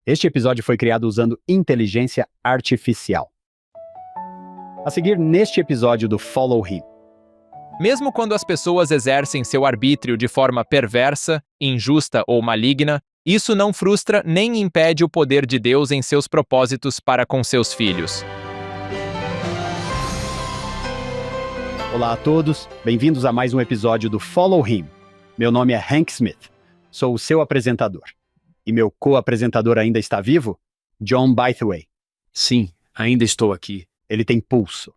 Este episódio foi criado usando inteligência artificial. A seguir, neste episódio do Follow Him. Mesmo quando as pessoas exercem seu arbítrio de forma perversa, injusta ou maligna, isso não frustra nem impede o poder de Deus em seus propósitos para com seus filhos. Olá a todos, bem-vindos a mais um episódio do Follow Him. Meu nome é Hank Smith, sou o seu apresentador. E meu co-apresentador ainda está vivo? John Bytheway. Sim, ainda estou aqui. Ele tem pulso.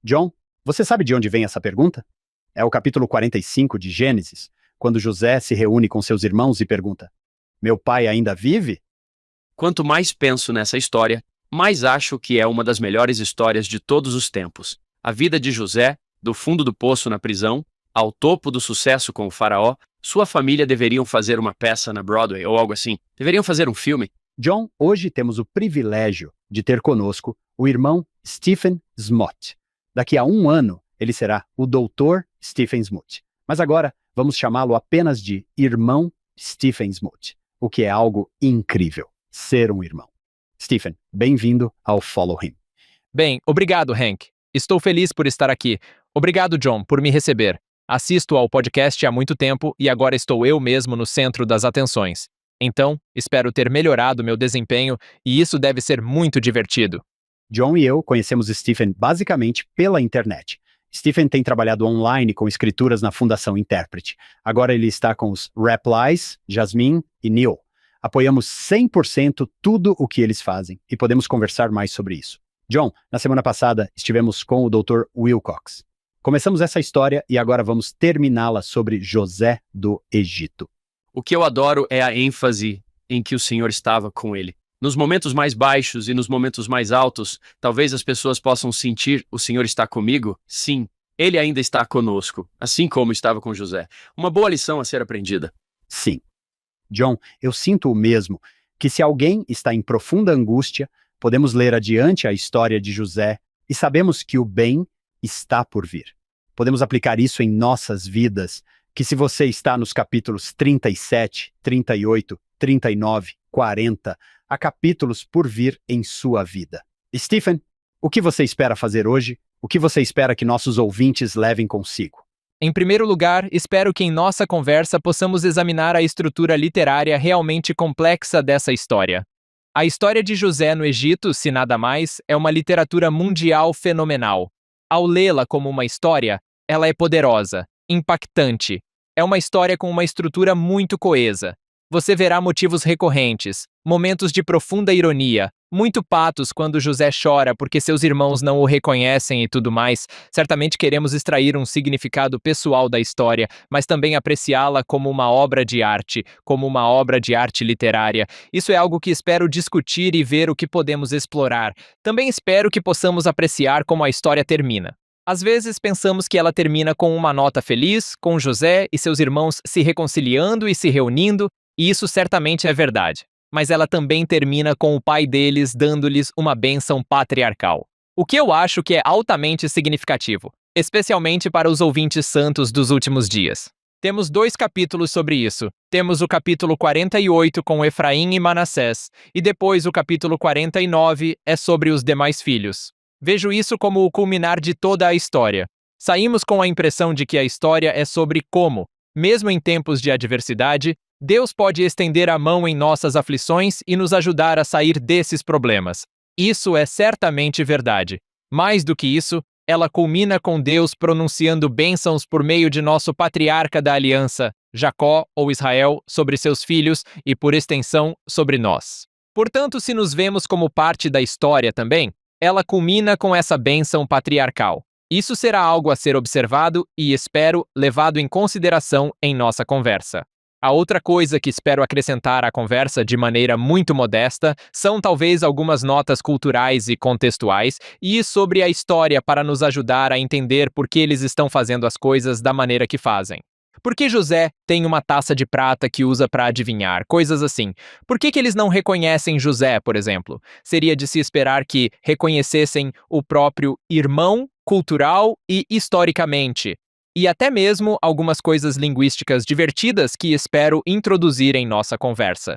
John, você sabe de onde vem essa pergunta? É o capítulo 45 de Gênesis, quando José se reúne com seus irmãos e pergunta: meu pai ainda vive? Quanto mais penso nessa história, mais acho que é uma das melhores histórias de todos os tempos. A vida de José, do fundo do poço na prisão, ao topo do sucesso com o faraó, sua família deveriam fazer uma peça na Broadway ou algo assim. Deveriam fazer um filme. John, hoje temos o privilégio de ter conosco o irmão Stephen Smoot. Daqui a um ano, ele será o Dr. Stephen Smoot. Mas agora, vamos chamá-lo apenas de Irmão Stephen Smoot, o que é algo incrível, ser um irmão. Stephen, bem-vindo ao Follow Him. Bem, obrigado, Hank. Estou feliz por estar aqui. Obrigado, John, por me receber. Assisto ao podcast há muito tempo e agora estou eu mesmo no centro das atenções. Então, espero ter melhorado meu desempenho e isso deve ser muito divertido. John e eu conhecemos Stephen basicamente pela internet. Stephen tem trabalhado online com escrituras na Fundação Intérprete. Agora ele está com os Replies, Jasmine e Neil. Apoiamos 100% tudo o que eles fazem e podemos conversar mais sobre isso. John, na semana passada estivemos com o Dr. Wilcox. Começamos essa história e agora vamos terminá-la sobre José do Egito. O que eu adoro é a ênfase em que o Senhor estava com ele. Nos momentos mais baixos e nos momentos mais altos, talvez as pessoas possam sentir o Senhor está comigo. Sim, ele ainda está conosco, assim como estava com José. Uma boa lição a ser aprendida. Sim. John, eu sinto o mesmo, que se alguém está em profunda angústia, podemos ler adiante a história de José e sabemos que o bem está por vir. Podemos aplicar isso em nossas vidas, que se você está nos capítulos 37, 38, 39, 40, há capítulos por vir em sua vida. Stephen, o que você espera fazer hoje? O que você espera que nossos ouvintes levem consigo? Em primeiro lugar, espero que em nossa conversa possamos examinar a estrutura literária realmente complexa dessa história. A história de José no Egito, se nada mais, é uma literatura mundial fenomenal. Ao lê-la como uma história, ela é poderosa, impactante. É uma história com uma estrutura muito coesa. Você verá motivos recorrentes, momentos de profunda ironia, muito patos quando José chora porque seus irmãos não o reconhecem e tudo mais. Certamente queremos extrair um significado pessoal da história, mas também apreciá-la como uma obra de arte, como uma obra de arte literária. Isso é algo que espero discutir e ver o que podemos explorar. Também espero que possamos apreciar como a história termina. Às vezes pensamos que ela termina com uma nota feliz, com José e seus irmãos se reconciliando e se reunindo, e isso certamente é verdade. Mas ela também termina com o pai deles dando-lhes uma bênção patriarcal. O que eu acho que é altamente significativo, especialmente para os ouvintes santos dos últimos dias. Temos 2 capítulos sobre isso. Temos o capítulo 48 com Efraim e Manassés, e depois o capítulo 49 é sobre os demais filhos. Vejo isso como o culminar de toda a história. Saímos com a impressão de que a história é sobre como, mesmo em tempos de adversidade, Deus pode estender a mão em nossas aflições e nos ajudar a sair desses problemas. Isso é certamente verdade. Mais do que isso, ela culmina com Deus pronunciando bênçãos por meio de nosso patriarca da aliança, Jacó ou Israel, sobre seus filhos e, por extensão, sobre nós. Portanto, se nos vemos como parte da história também, ela culmina com essa bênção patriarcal. Isso será algo a ser observado e, espero, levado em consideração em nossa conversa. A outra coisa que espero acrescentar à conversa de maneira muito modesta são talvez algumas notas culturais e contextuais e sobre a história para nos ajudar a entender por que eles estão fazendo as coisas da maneira que fazem. Por que José tem uma taça de prata que usa para adivinhar? Coisas assim. Por que eles não reconhecem José, por exemplo? Seria de se esperar que reconhecessem o próprio irmão cultural e historicamente. E até mesmo algumas coisas linguísticas divertidas que espero introduzir em nossa conversa.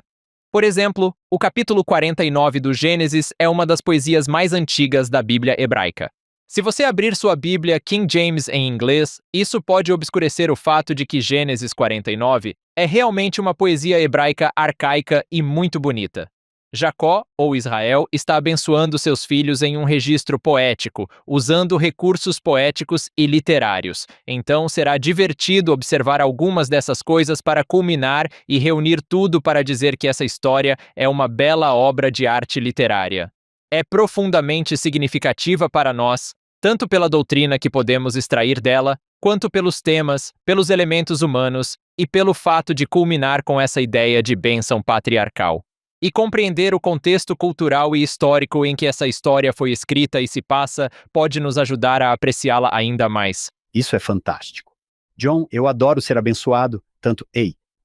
Por exemplo, o capítulo 49 do Gênesis é uma das poesias mais antigas da Bíblia hebraica. Se você abrir sua Bíblia King James em inglês, isso pode obscurecer o fato de que Gênesis 49 é realmente uma poesia hebraica arcaica e muito bonita. Jacó, ou Israel, está abençoando seus filhos em um registro poético, usando recursos poéticos e literários. Então será divertido observar algumas dessas coisas para culminar e reunir tudo para dizer que essa história é uma bela obra de arte literária. É profundamente significativa para nós, tanto pela doutrina que podemos extrair dela, quanto pelos temas, pelos elementos humanos e pelo fato de culminar com essa ideia de bênção patriarcal. E compreender o contexto cultural e histórico em que essa história foi escrita e se passa pode nos ajudar a apreciá-la ainda mais. Isso é fantástico. John, eu adoro ser abençoado, tanto,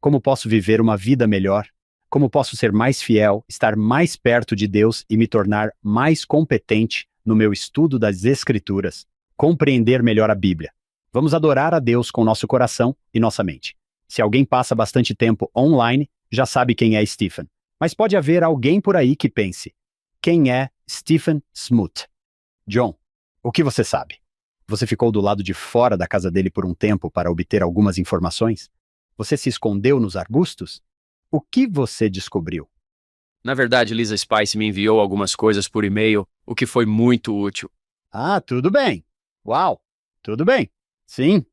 como posso viver uma vida melhor? Como posso ser mais fiel, estar mais perto de Deus e me tornar mais competente no meu estudo das Escrituras, compreender melhor a Bíblia? Vamos adorar a Deus com nosso coração e nossa mente. Se alguém passa bastante tempo online, já sabe quem é Stephen. Mas pode haver alguém por aí que pense: quem é Stephen Smoot? John, o que você sabe? Você ficou do lado de fora da casa dele por um tempo para obter algumas informações? Você se escondeu nos arbustos? O que você descobriu? Na verdade, Lisa Spice me enviou algumas coisas por e-mail, o que foi muito útil. Ah, tudo bem. Uau, tudo bem. Sim.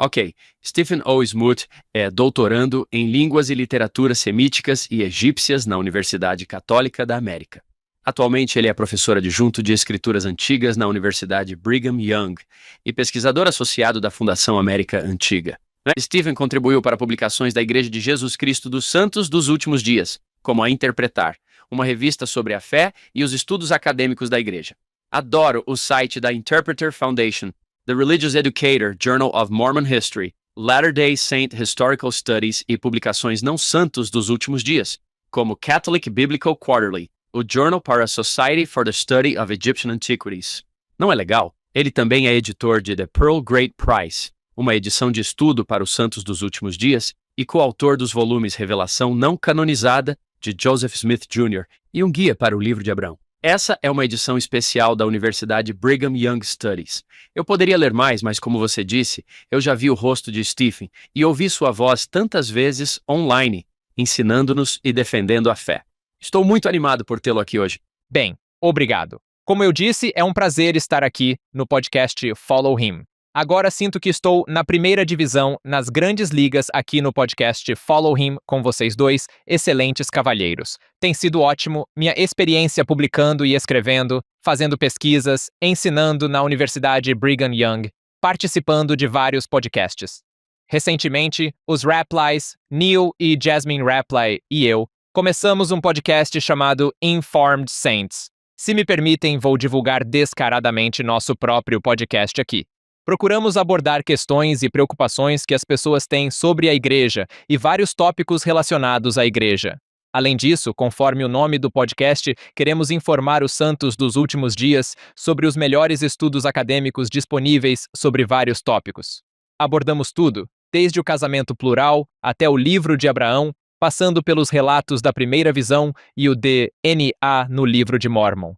Ok, Stephen O. Smoot é doutorando em Línguas e Literaturas Semíticas e Egípcias na Universidade Católica da América. Atualmente, ele é professor adjunto de Escrituras Antigas na Universidade Brigham Young e pesquisador associado da Fundação América Antiga. Stephen contribuiu para publicações da Igreja de Jesus Cristo dos Santos dos Últimos Dias, como A Interpretar, uma revista sobre a fé e os estudos acadêmicos da Igreja. Adoro o site da Interpreter Foundation, The Religious Educator, Journal of Mormon History, Latter-day Saint Historical Studies e publicações não santos dos últimos dias, como Catholic Biblical Quarterly, o Journal para a Society for the Study of Egyptian Antiquities. Não é legal? Ele também é editor de The Pearl Great Price, uma edição de estudo para os santos dos últimos dias, e coautor dos volumes Revelação Não Canonizada, de Joseph Smith Jr., e um guia para o livro de Abraão. Essa é uma edição especial da Universidade Brigham Young Studies. Eu poderia ler mais, mas como você disse, eu já vi o rosto de Stephen e ouvi sua voz tantas vezes online, ensinando-nos e defendendo a fé. Estou muito animado por tê-lo aqui hoje. Bem, obrigado. Como eu disse, é um prazer estar aqui no podcast Follow Him. Agora sinto que estou na primeira divisão, nas grandes ligas aqui no podcast Follow Him com vocês dois, excelentes cavalheiros. Tem sido ótimo, minha experiência publicando e escrevendo, fazendo pesquisas, ensinando na Universidade Brigham Young, participando de vários podcasts. Recentemente, os Raplys, Neil e Jasmine Raply e eu, começamos um podcast chamado Informed Saints. Se me permitem, vou divulgar descaradamente nosso próprio podcast aqui. Procuramos abordar questões e preocupações que as pessoas têm sobre a igreja e vários tópicos relacionados à igreja. Além disso, conforme o nome do podcast, queremos informar os santos dos últimos dias sobre os melhores estudos acadêmicos disponíveis sobre vários tópicos. Abordamos tudo, desde o casamento plural até o livro de Abraão, passando pelos relatos da primeira visão e o DNA no livro de Mórmon.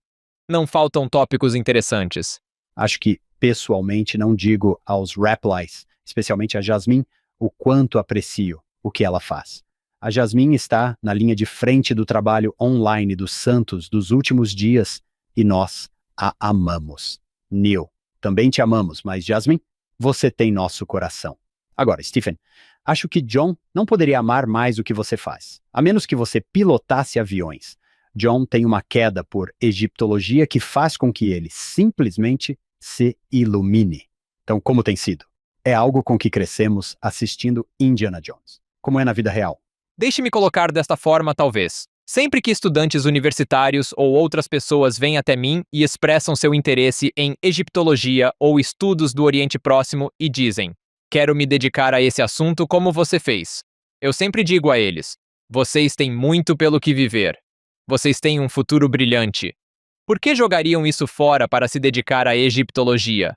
Não faltam tópicos interessantes. Acho que, pessoalmente, não digo aos Raplys, especialmente a Jasmine, o quanto aprecio o que ela faz. A Jasmine está na linha de frente do trabalho online dos santos dos últimos dias e nós a amamos. Neil, também te amamos, mas Jasmine, você tem nosso coração. Agora, Stephen, acho que John não poderia amar mais o que você faz, a menos que você pilotasse aviões. John tem uma queda por egiptologia que faz com que ele simplesmente se ilumine. Então, como tem sido? É algo com que crescemos assistindo Indiana Jones. Como é na vida real? Deixe-me colocar desta forma, talvez. Sempre que estudantes universitários ou outras pessoas vêm até mim e expressam seu interesse em egiptologia ou estudos do Oriente Próximo e dizem: quero me dedicar a esse assunto como você fez. Eu sempre digo a eles: vocês têm muito pelo que viver. Vocês têm um futuro brilhante. Por que jogariam isso fora para se dedicar à egiptologia?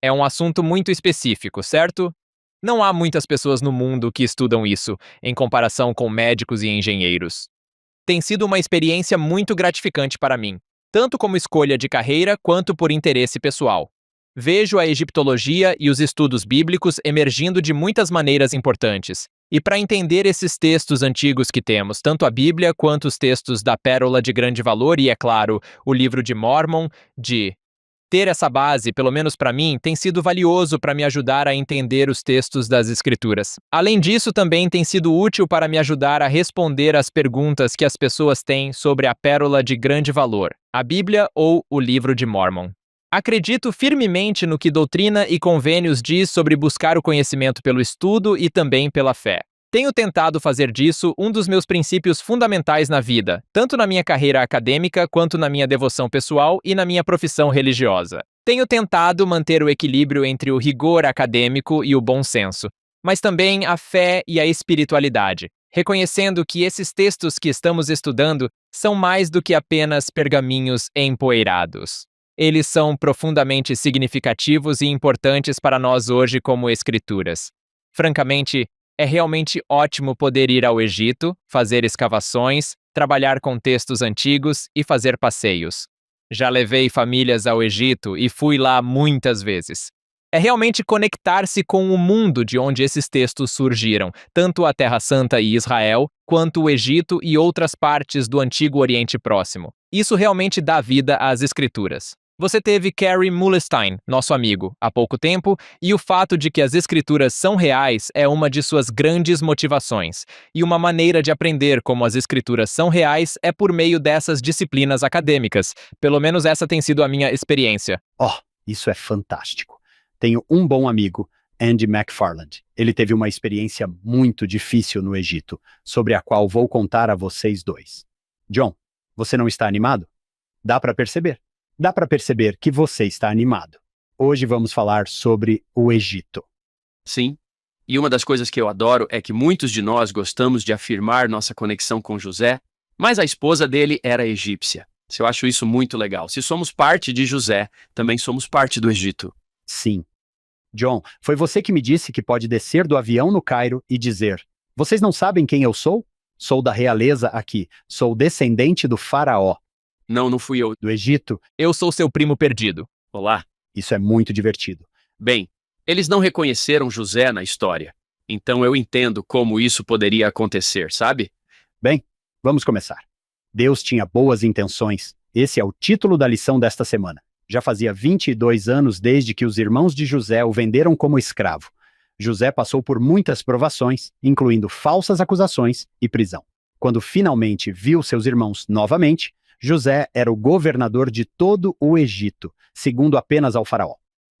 É um assunto muito específico, certo? Não há muitas pessoas no mundo que estudam isso, em comparação com médicos e engenheiros. Tem sido uma experiência muito gratificante para mim, tanto como escolha de carreira quanto por interesse pessoal. Vejo a egiptologia e os estudos bíblicos emergindo de muitas maneiras importantes. E para entender esses textos antigos que temos, tanto a Bíblia quanto os textos da Pérola de Grande Valor e, é claro, o livro de Mórmon, ter essa base, pelo menos para mim, tem sido valioso para me ajudar a entender os textos das Escrituras. Além disso, também tem sido útil para me ajudar a responder às perguntas que as pessoas têm sobre a Pérola de Grande Valor, a Bíblia ou o livro de Mórmon. Acredito firmemente no que Doutrina e Convênios diz sobre buscar o conhecimento pelo estudo e também pela fé. Tenho tentado fazer disso um dos meus princípios fundamentais na vida, tanto na minha carreira acadêmica quanto na minha devoção pessoal e na minha profissão religiosa. Tenho tentado manter o equilíbrio entre o rigor acadêmico e o bom senso, mas também a fé e a espiritualidade, reconhecendo que esses textos que estamos estudando são mais do que apenas pergaminhos empoeirados. Eles são profundamente significativos e importantes para nós hoje como escrituras. Francamente, é realmente ótimo poder ir ao Egito, fazer escavações, trabalhar com textos antigos e fazer passeios. Já levei famílias ao Egito e fui lá muitas vezes. É realmente conectar-se com o mundo de onde esses textos surgiram, tanto a Terra Santa e Israel, quanto o Egito e outras partes do Antigo Oriente Próximo. Isso realmente dá vida às Escrituras. Você teve Carey Mulestein, nosso amigo, há pouco tempo, e o fato de que as escrituras são reais é uma de suas grandes motivações. E uma maneira de aprender como as escrituras são reais é por meio dessas disciplinas acadêmicas. Pelo menos essa tem sido a minha experiência. Isso é fantástico. Tenho um bom amigo, Andy McFarland. Ele teve uma experiência muito difícil no Egito, sobre a qual vou contar a vocês dois. John, você não está animado? Dá para perceber. Dá para perceber que você está animado. Hoje vamos falar sobre o Egito. Sim. E uma das coisas que eu adoro é que muitos de nós gostamos de afirmar nossa conexão com José, mas a esposa dele era egípcia. Eu acho isso muito legal. Se somos parte de José, também somos parte do Egito. Sim. John, foi você que me disse que pode descer do avião no Cairo e dizer: vocês não sabem quem eu sou? Sou da realeza aqui. Sou descendente do faraó. Não fui eu. Do Egito. Eu sou seu primo perdido. Olá. Isso é muito divertido. Bem, eles não reconheceram José na história. Então eu entendo como isso poderia acontecer, sabe? Bem, vamos começar. Deus tinha boas intenções. Esse é o título da lição desta semana. Já fazia 22 anos desde que os irmãos de José o venderam como escravo. José passou por muitas provações, incluindo falsas acusações e prisão. Quando finalmente viu seus irmãos novamente, José era o governador de todo o Egito, segundo apenas ao faraó.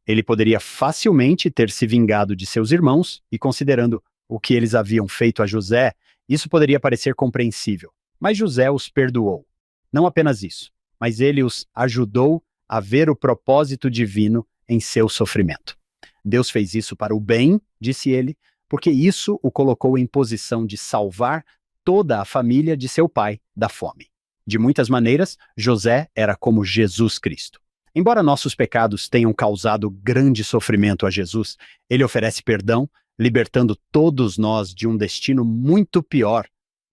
Ele poderia facilmente ter se vingado de seus irmãos e, considerando o que eles haviam feito a José, isso poderia parecer compreensível. Mas José os perdoou. Não apenas isso, mas ele os ajudou a ver o propósito divino em seu sofrimento. Deus fez isso para o bem, disse ele, porque isso o colocou em posição de salvar toda a família de seu pai da fome. De muitas maneiras, José era como Jesus Cristo. Embora nossos pecados tenham causado grande sofrimento a Jesus, ele oferece perdão, libertando todos nós de um destino muito pior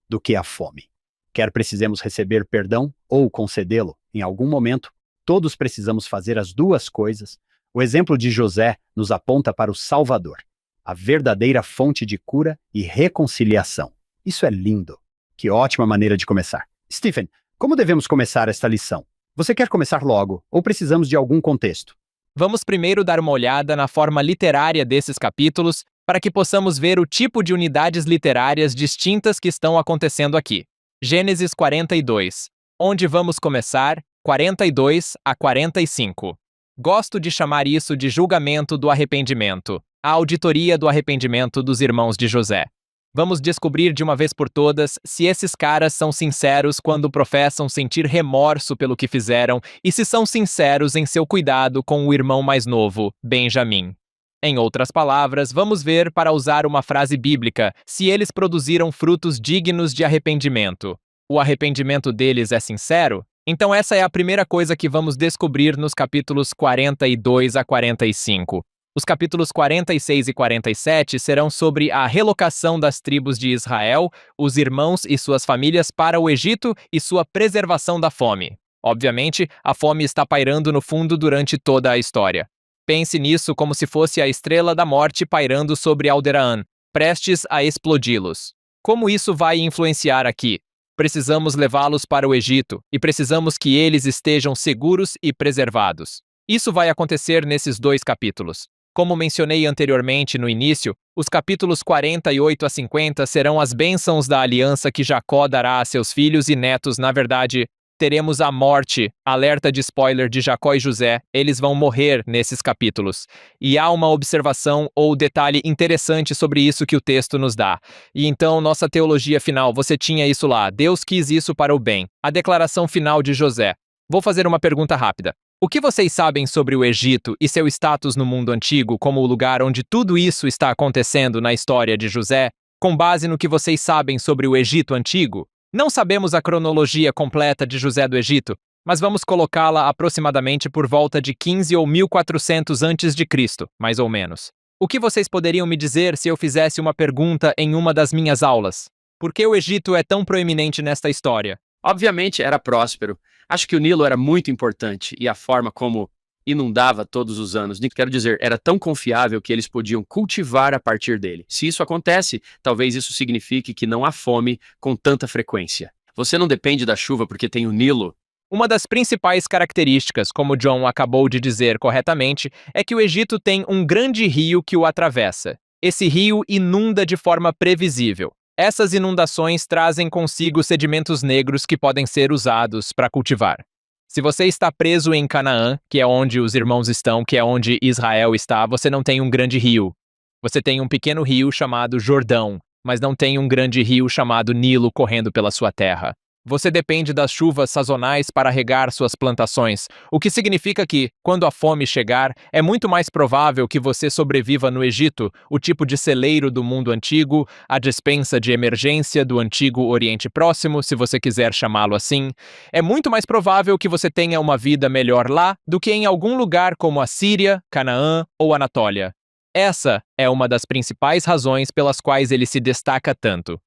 do que a fome. Quer precisemos receber perdão ou concedê-lo em algum momento, todos precisamos fazer as duas coisas. O exemplo de José nos aponta para o Salvador, a verdadeira fonte de cura e reconciliação. Isso é lindo. Que ótima maneira de começar. Stephen, como devemos começar esta lição? Você quer começar logo, ou precisamos de algum contexto? Vamos primeiro dar uma olhada na forma literária desses capítulos, para que possamos ver o tipo de unidades literárias distintas que estão acontecendo aqui. Gênesis 42, onde vamos começar, 42 a 45. Gosto de chamar isso de julgamento do arrependimento, a auditoria do arrependimento dos irmãos de José. Vamos descobrir de uma vez por todas se esses caras são sinceros quando professam sentir remorso pelo que fizeram e se são sinceros em seu cuidado com o irmão mais novo, Benjamim. Em outras palavras, vamos ver, para usar uma frase bíblica, se eles produziram frutos dignos de arrependimento. O arrependimento deles é sincero? Então essa é a primeira coisa que vamos descobrir nos capítulos 42 a 45. Os capítulos 46 e 47 serão sobre a relocação das tribos de Israel, os irmãos e suas famílias para o Egito e sua preservação da fome. Obviamente, a fome está pairando no fundo durante toda a história. Pense nisso como se fosse a estrela da morte pairando sobre Alderaan, prestes a explodi-los. Como isso vai influenciar aqui? Precisamos levá-los para o Egito e precisamos que eles estejam seguros e preservados. Isso vai acontecer nesses 2 capítulos. Como mencionei anteriormente no início, os capítulos 48 a 50 serão as bênçãos da aliança que Jacó dará a seus filhos e netos. Na verdade, teremos a morte, alerta de spoiler de Jacó e José, eles vão morrer nesses capítulos. E há uma observação ou detalhe interessante sobre isso que o texto nos dá. E então, nossa teologia final, você tinha isso lá, Deus quis isso para o bem. A declaração final de José. Vou fazer uma pergunta rápida. O que vocês sabem sobre o Egito e seu status no mundo antigo como o lugar onde tudo isso está acontecendo na história de José, com base no que vocês sabem sobre o Egito antigo? Não sabemos a cronologia completa de José do Egito, mas vamos colocá-la aproximadamente por volta de 15 ou 1400 a.C., mais ou menos. O que vocês poderiam me dizer se eu fizesse uma pergunta em uma das minhas aulas? Por que o Egito é tão proeminente nesta história? Obviamente era próspero. Acho que o Nilo era muito importante e a forma como inundava todos os anos. Quero dizer, era tão confiável que eles podiam cultivar a partir dele. Se isso acontece, talvez isso signifique que não há fome com tanta frequência. Você não depende da chuva porque tem o Nilo. Uma das principais características, como John acabou de dizer corretamente, é que o Egito tem um grande rio que o atravessa. Esse rio inunda de forma previsível. Essas inundações trazem consigo sedimentos negros que podem ser usados para cultivar. Se você está preso em Canaã, que é onde os irmãos estão, que é onde Israel está, você não tem um grande rio. Você tem um pequeno rio chamado Jordão, mas não tem um grande rio chamado Nilo correndo pela sua terra. Você depende das chuvas sazonais para regar suas plantações, o que significa que, quando a fome chegar, é muito mais provável que você sobreviva no Egito, o tipo de celeiro do mundo antigo, a despensa de emergência do antigo Oriente Próximo, se você quiser chamá-lo assim. É muito mais provável que você tenha uma vida melhor lá do que em algum lugar como a Síria, Canaã ou Anatólia. Essa é uma das principais razões pelas quais ele se destaca tanto.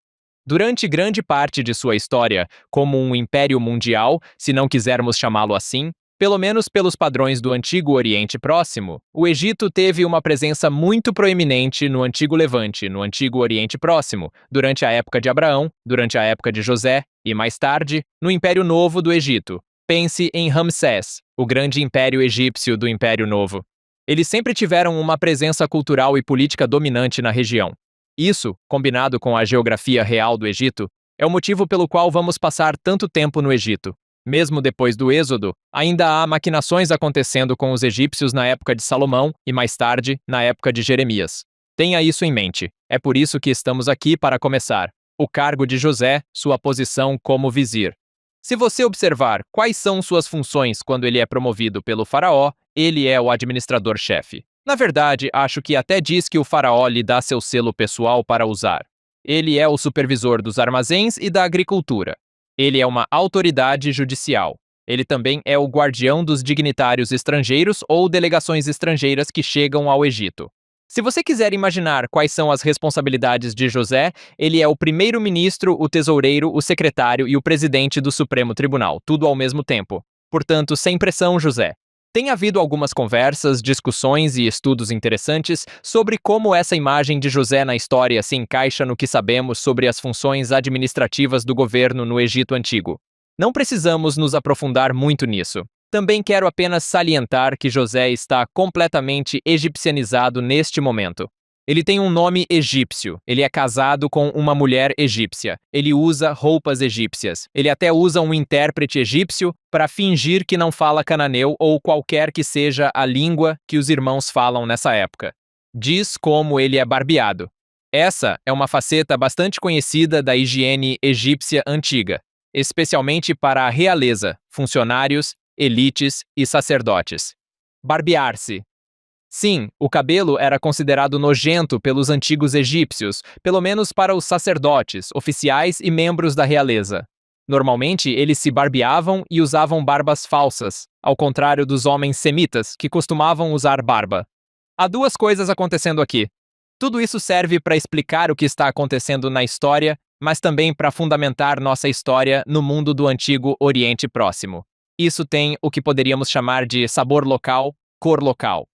Durante grande parte de sua história, como um império mundial, se não quisermos chamá-lo assim, pelo menos pelos padrões do Antigo Oriente Próximo, o Egito teve uma presença muito proeminente no Antigo Levante, no Antigo Oriente Próximo, durante a época de Abraão, durante a época de José e, mais tarde, no Império Novo do Egito. Pense em Ramsés, o grande império egípcio do Império Novo. Eles sempre tiveram uma presença cultural e política dominante na região. Isso, combinado com a geografia real do Egito, é o motivo pelo qual vamos passar tanto tempo no Egito. Mesmo depois do Êxodo, ainda há maquinações acontecendo com os egípcios na época de Salomão e, mais tarde, na época de Jeremias. Tenha isso em mente. É por isso que estamos aqui para começar. O cargo de José, sua posição como vizir. Se você observar quais são suas funções quando ele é promovido pelo faraó, ele é o administrador-chefe. Na verdade, acho que até diz que o faraó lhe dá seu selo pessoal para usar. Ele é o supervisor dos armazéns e da agricultura. Ele é uma autoridade judicial. Ele também é o guardião dos dignitários estrangeiros ou delegações estrangeiras que chegam ao Egito. Se você quiser imaginar quais são as responsabilidades de José, ele é o primeiro-ministro, o tesoureiro, o secretário e o presidente do Supremo Tribunal, tudo ao mesmo tempo. Portanto, sem pressão, José. Tem havido algumas conversas, discussões e estudos interessantes sobre como essa imagem de José na história se encaixa no que sabemos sobre as funções administrativas do governo no Egito Antigo. Não precisamos nos aprofundar muito nisso. Também quero apenas salientar que José está completamente egipcianizado neste momento. Ele tem um nome egípcio, ele é casado com uma mulher egípcia, ele usa roupas egípcias, ele até usa um intérprete egípcio para fingir que não fala cananeu ou qualquer que seja a língua que os irmãos falam nessa época. Diz como ele é barbeado. Essa é uma faceta bastante conhecida da higiene egípcia antiga, especialmente para a realeza, funcionários, elites e sacerdotes. Barbear-se. Sim, o cabelo era considerado nojento pelos antigos egípcios, pelo menos para os sacerdotes, oficiais e membros da realeza. Normalmente, eles se barbeavam e usavam barbas falsas, ao contrário dos homens semitas, que costumavam usar barba. Há duas coisas acontecendo aqui. Tudo isso serve para explicar o que está acontecendo na história, mas também para fundamentar nossa história no mundo do antigo Oriente Próximo. Isso tem o que poderíamos chamar de sabor local, cor local.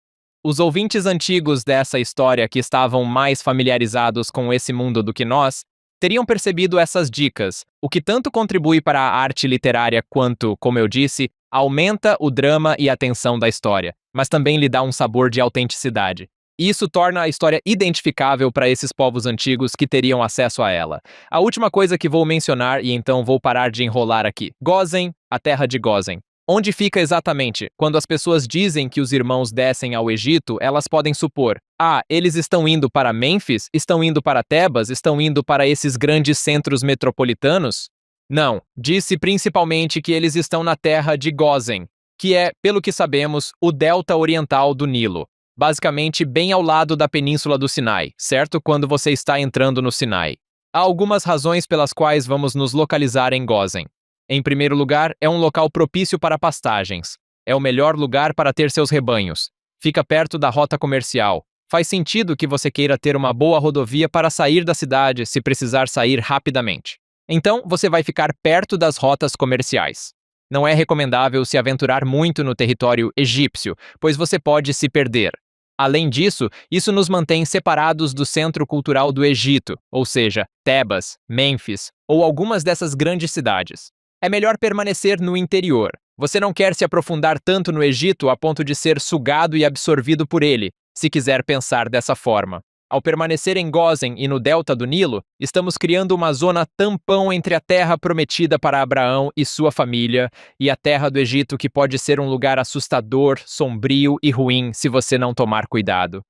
Os ouvintes antigos dessa história que estavam mais familiarizados com esse mundo do que nós, teriam percebido essas dicas, o que tanto contribui para a arte literária quanto, como eu disse, aumenta o drama e a tensão da história, mas também lhe dá um sabor de autenticidade. Isso torna a história identificável para esses povos antigos que teriam acesso a ela. A última coisa que vou mencionar, e então vou parar de enrolar aqui. Gósen, a terra de Gósen. Onde fica exatamente? Quando as pessoas dizem que os irmãos descem ao Egito, elas podem supor: eles estão indo para Mênfis, estão indo para Tebas, estão indo para esses grandes centros metropolitanos? Não, disse principalmente que eles estão na terra de Gósen, que é, pelo que sabemos, o delta oriental do Nilo, basicamente bem ao lado da península do Sinai, certo? Quando você está entrando no Sinai. Há algumas razões pelas quais vamos nos localizar em Gósen. Em primeiro lugar, é um local propício para pastagens. É o melhor lugar para ter seus rebanhos. Fica perto da rota comercial. Faz sentido que você queira ter uma boa rodovia para sair da cidade se precisar sair rapidamente. Então, você vai ficar perto das rotas comerciais. Não é recomendável se aventurar muito no território egípcio, pois você pode se perder. Além disso, isso nos mantém separados do centro cultural do Egito, ou seja, Tebas, Mênfis ou algumas dessas grandes cidades. É melhor permanecer no interior. Você não quer se aprofundar tanto no Egito a ponto de ser sugado e absorvido por ele, se quiser pensar dessa forma. Ao permanecer em Gósen e no delta do Nilo, estamos criando uma zona tampão entre a terra prometida para Abraão e sua família e a terra do Egito, que pode ser um lugar assustador, sombrio e ruim se você não tomar cuidado.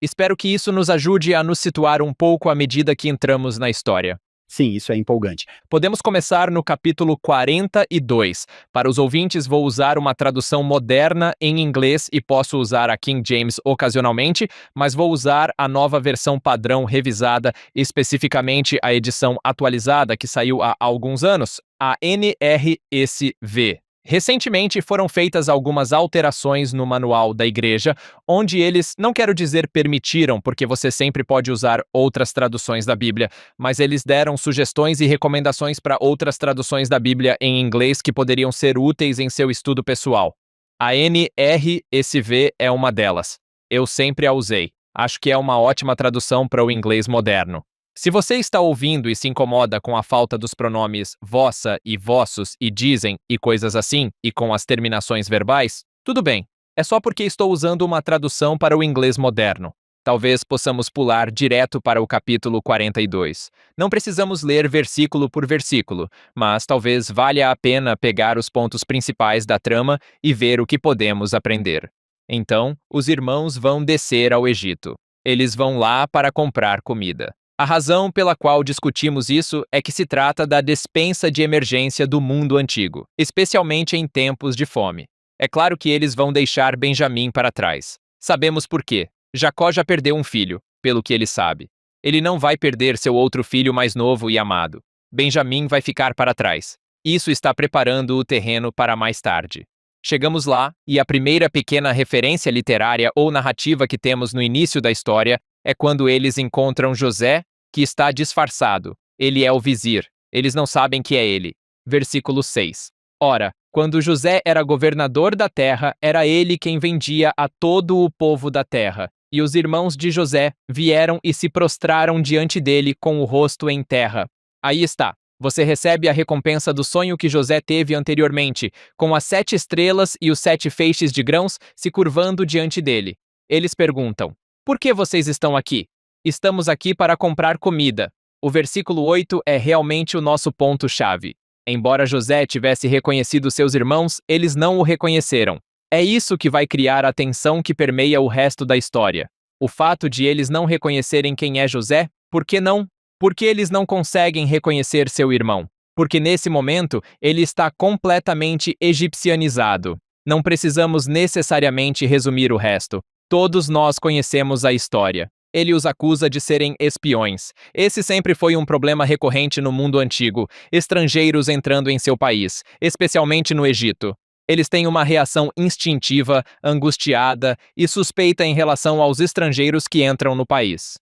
Espero que isso nos ajude a nos situar um pouco à medida que entramos na história. Sim, isso é empolgante. Podemos começar no capítulo 42. Para os ouvintes, vou usar uma tradução moderna em inglês e posso usar a King James ocasionalmente, mas vou usar a nova versão padrão revisada, especificamente a edição atualizada que saiu há alguns anos, a NRSV. Recentemente foram feitas algumas alterações no manual da igreja, onde eles, não quero dizer permitiram, porque você sempre pode usar outras traduções da Bíblia, mas eles deram sugestões e recomendações para outras traduções da Bíblia em inglês que poderiam ser úteis em seu estudo pessoal. A NRSV é uma delas. Eu sempre a usei. Acho que é uma ótima tradução para o inglês moderno. Se você está ouvindo e se incomoda com a falta dos pronomes vossa e vossos e dizem e coisas assim, e com as terminações verbais, tudo bem. É só porque estou usando uma tradução para o inglês moderno. Talvez possamos pular direto para o capítulo 42. Não precisamos ler versículo por versículo, mas talvez valha a pena pegar os pontos principais da trama e ver o que podemos aprender. Então, os irmãos vão descer ao Egito. Eles vão lá para comprar comida. A razão pela qual discutimos isso é que se trata da despensa de emergência do mundo antigo, especialmente em tempos de fome. É claro que eles vão deixar Benjamim para trás. Sabemos por quê. Jacó já perdeu um filho, pelo que ele sabe. Ele não vai perder seu outro filho mais novo e amado. Benjamim vai ficar para trás. Isso está preparando o terreno para mais tarde. Chegamos lá, e a primeira pequena referência literária ou narrativa que temos no início da história é quando eles encontram José, que está disfarçado. Ele é o vizir. Eles não sabem que é ele. Versículo 6. Ora, quando José era governador da terra, era ele quem vendia a todo o povo da terra. E os irmãos de José vieram e se prostraram diante dele com o rosto em terra. Aí está. Você recebe a recompensa do sonho que José teve anteriormente, com as 7 estrelas e os 7 feixes de grãos se curvando diante dele. Eles perguntam: por que vocês estão aqui? Estamos aqui para comprar comida. O versículo 8 é realmente o nosso ponto-chave. Embora José tivesse reconhecido seus irmãos, eles não o reconheceram. É isso que vai criar a tensão que permeia o resto da história. O fato de eles não reconhecerem quem é José, por que não? Porque eles não conseguem reconhecer seu irmão. Porque nesse momento, ele está completamente egipcianizado. Não precisamos necessariamente resumir o resto. Todos nós conhecemos a história. Ele os acusa de serem espiões. Esse sempre foi um problema recorrente no mundo antigo, estrangeiros entrando em seu país, especialmente no Egito. Eles têm uma reação instintiva, angustiada e suspeita em relação aos estrangeiros que entram no país.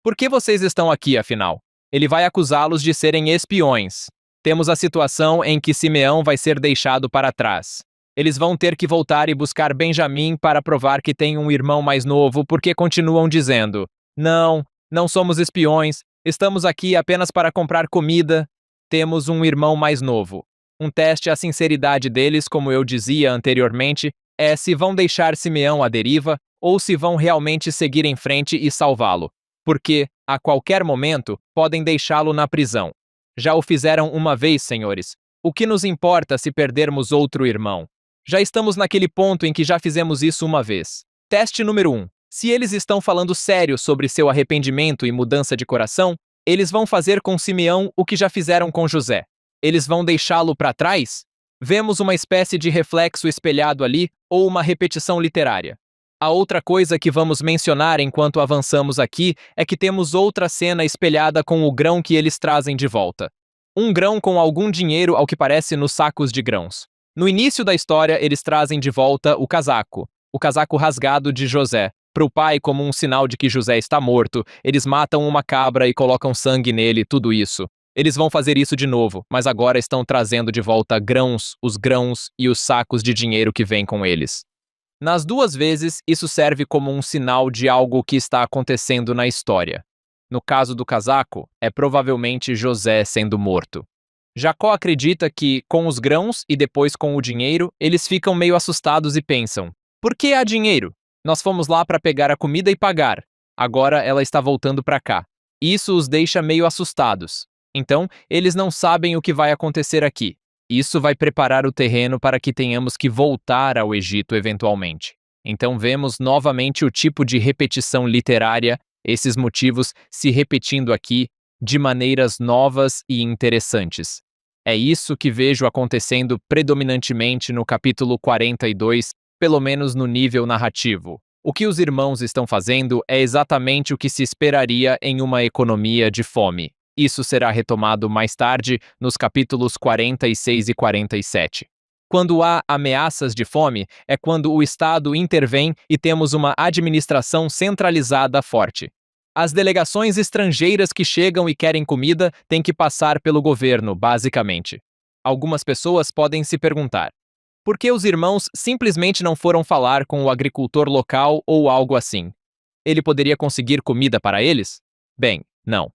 Por que vocês estão aqui, afinal? Ele vai acusá-los de serem espiões. Temos a situação em que Simeão vai ser deixado para trás. Eles vão ter que voltar e buscar Benjamim para provar que tem um irmão mais novo, porque continuam dizendo: não, não somos espiões, estamos aqui apenas para comprar comida. Temos um irmão mais novo. Um teste à sinceridade deles, como eu dizia anteriormente, é se vão deixar Simeão à deriva ou se vão realmente seguir em frente e salvá-lo, porque, a qualquer momento, podem deixá-lo na prisão. Já o fizeram uma vez, senhores. O que nos importa se perdermos outro irmão? Já estamos naquele ponto em que já fizemos isso uma vez. Teste número 1. Se eles estão falando sério sobre seu arrependimento e mudança de coração, eles vão fazer com Simeão o que já fizeram com José. Eles vão deixá-lo para trás? Vemos uma espécie de reflexo espelhado ali ou uma repetição literária. A outra coisa que vamos mencionar enquanto avançamos aqui é que temos outra cena espelhada com o grão que eles trazem de volta. Um grão com algum dinheiro ao que parece nos sacos de grãos. No início da história, eles trazem de volta o casaco rasgado de José. Para o pai, como um sinal de que José está morto, eles matam uma cabra e colocam sangue nele, tudo isso. Eles vão fazer isso de novo, mas agora estão trazendo de volta os grãos e os sacos de dinheiro que vêm com eles. Nas duas vezes, isso serve como um sinal de algo que está acontecendo na história. No caso do casaco, é provavelmente José sendo morto. Jacó acredita que, com os grãos e depois com o dinheiro, eles ficam meio assustados e pensam: por que há dinheiro? Nós fomos lá para pegar a comida e pagar. Agora ela está voltando para cá. Isso os deixa meio assustados. Então, eles não sabem o que vai acontecer aqui. Isso vai preparar o terreno para que tenhamos que voltar ao Egito eventualmente. Então vemos novamente o tipo de repetição literária, esses motivos se repetindo aqui de maneiras novas e interessantes. É isso que vejo acontecendo predominantemente no capítulo 42, pelo menos no nível narrativo. O que os irmãos estão fazendo é exatamente o que se esperaria em uma economia de fome. Isso será retomado mais tarde nos capítulos 46 e 47. Quando há ameaças de fome, é quando o Estado intervém e temos uma administração centralizada forte. As delegações estrangeiras que chegam e querem comida têm que passar pelo governo, basicamente. Algumas pessoas podem se perguntar: por que os irmãos simplesmente não foram falar com o agricultor local ou algo assim? Ele poderia conseguir comida para eles? Bem, não.